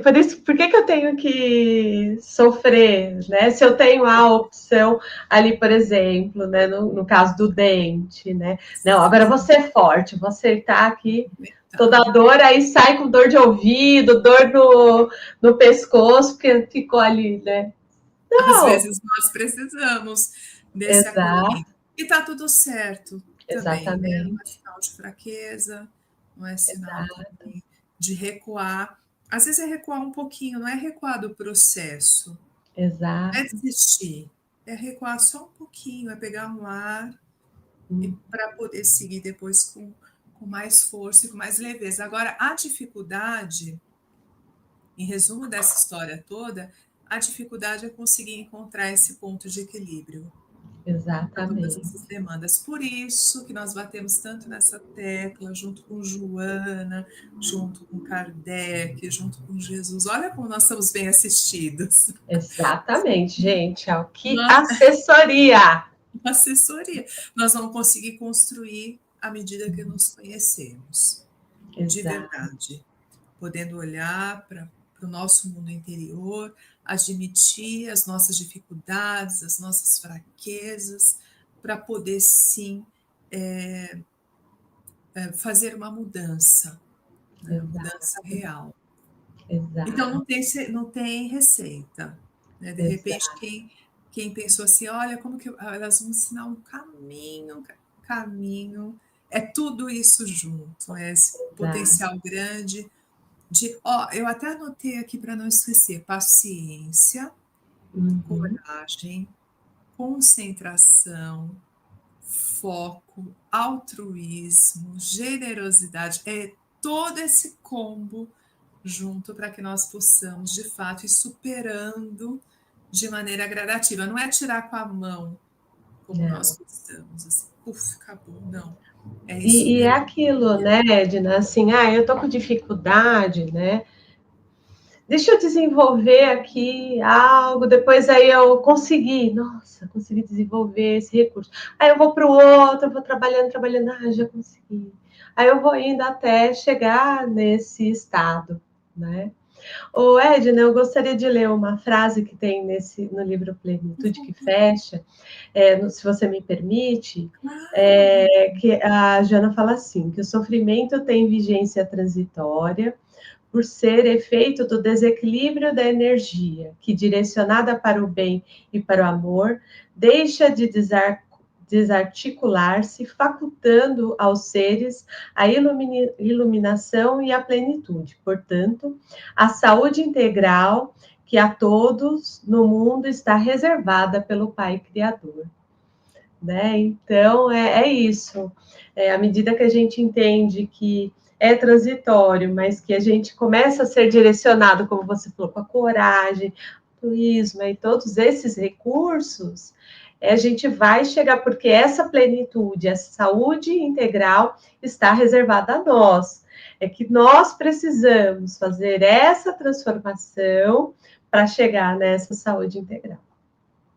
por isso, por que eu tenho que sofrer, né? Se eu tenho a opção ali, por exemplo, né, no caso do dente, né? Não, agora você é forte, você tá aqui toda dor, aí sai com dor de ouvido, dor no pescoço, porque ficou ali, né? Não. Às vezes nós precisamos desse acolhimento. E tá tudo certo também, né? Não é sinal de fraqueza, não é sinal também de recuar. Às vezes é recuar um pouquinho, não é recuar do processo. Exato. Não é desistir, é recuar só um pouquinho, é pegar um ar para poder seguir depois com mais força e com mais leveza. Agora, a dificuldade, em resumo dessa história toda, a dificuldade é conseguir encontrar esse ponto de equilíbrio. Exatamente. Todas essas demandas. Por isso que nós batemos tanto nessa tecla, junto com Joana, junto com Kardec, junto com Jesus. Olha como nós estamos bem assistidos. Exatamente, gente. Que assessoria! Assessoria. Nós vamos conseguir construir à medida que nos conhecemos. Exato. De verdade. Podendo olhar para o nosso mundo interior, admitir as nossas dificuldades, as nossas fraquezas, para poder sim fazer uma mudança, né? Uma mudança real. Exato. Então não tem receita, né? De repente quem pensou assim, olha como que elas vão ensinar um caminho, é tudo isso junto, é esse potencial grande de, eu até anotei aqui para não esquecer, paciência, coragem, concentração, foco, altruísmo, generosidade, é todo esse combo junto para que nós possamos, de fato, ir superando de maneira gradativa. Não é tirar com a mão, como nós gostamos, assim, acabou, não. É isso e é aquilo, né, Edna, assim, eu tô com dificuldade, né? Deixa eu desenvolver aqui algo, depois aí eu consegui desenvolver esse recurso. Aí eu vou para o outro, eu vou trabalhando, já consegui. Aí eu vou indo até chegar nesse estado, né? Ô, Edna, eu gostaria de ler uma frase que tem no livro Plenitude que Fecha, se você me permite, que a Jana fala assim, que o sofrimento tem vigência transitória, por ser efeito do desequilíbrio da energia, que, direcionada para o bem e para o amor, deixa de desarticular-se, facultando aos seres a iluminação e a plenitude. Portanto, a saúde integral que a todos no mundo está reservada pelo Pai Criador. Né? Então, é isso. À medida que a gente entende que é transitório, mas que a gente começa a ser direcionado, como você falou, com a coragem, altruísmo e todos esses recursos, a gente vai chegar, porque essa plenitude, essa saúde integral está reservada a nós. É que nós precisamos fazer essa transformação para chegar nessa saúde integral.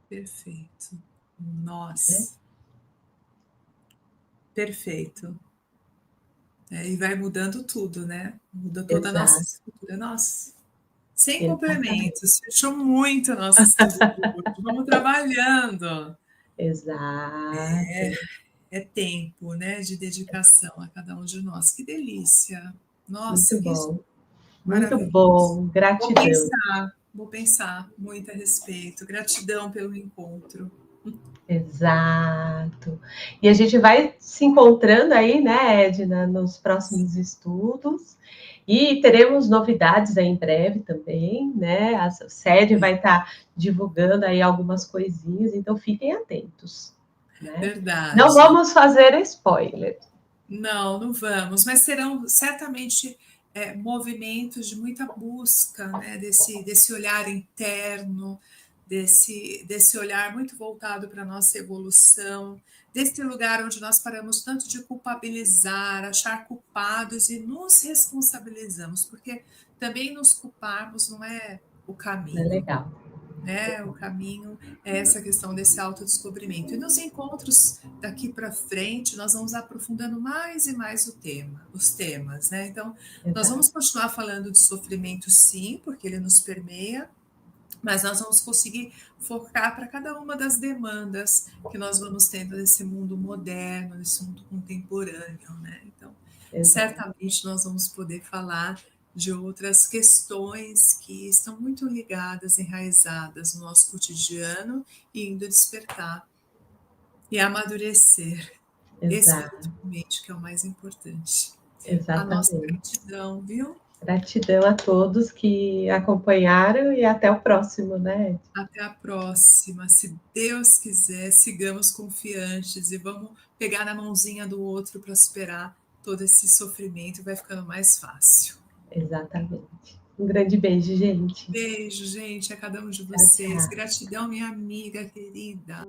Perfeito. Nós. Perfeito. E vai mudando tudo, né? Muda toda a nossa estrutura. Nossa, sem complementos. Fechou muito o nosso estudo de hoje. Vamos trabalhando. Exato. É tempo, né, de dedicação a cada um de nós. Que delícia. Nossa, muito que bom. Muito maravilhoso. bom. Gratidão. Vou pensar muito a respeito. Gratidão pelo encontro. Exato. E a gente vai se encontrando aí, né, Edna, nos próximos estudos. E teremos novidades aí em breve também, né? A sede vai estar divulgando aí algumas coisinhas, então fiquem atentos. Né? Verdade. Não vamos fazer spoiler. Não vamos, mas serão certamente movimentos de muita busca, né? Desse olhar interno, desse olhar muito voltado para a nossa evolução, desse lugar onde nós paramos tanto de culpabilizar, achar culpados e nos responsabilizamos, porque também nos culparmos não é o caminho. É legal. Né? O caminho é essa questão desse autodescobrimento. E nos encontros daqui para frente, nós vamos aprofundando mais e mais os temas. Né? Então, nós vamos continuar falando de sofrimento, sim, porque ele nos permeia, mas nós vamos conseguir focar para cada uma das demandas que nós vamos tendo nesse mundo moderno, nesse mundo contemporâneo. Né? Então, certamente nós vamos poder falar de outras questões que estão muito ligadas, enraizadas no nosso cotidiano e indo despertar e amadurecer espiritualmente, que é o mais importante. Exatamente. A nossa gratidão, viu? Gratidão a todos que acompanharam e até o próximo, né? Até a próxima. Se Deus quiser, sigamos confiantes e vamos pegar na mãozinha do outro para superar todo esse sofrimento e vai ficando mais fácil. Exatamente. Um grande beijo, gente. Beijo, gente, a cada um de vocês. Gratidão, minha amiga querida.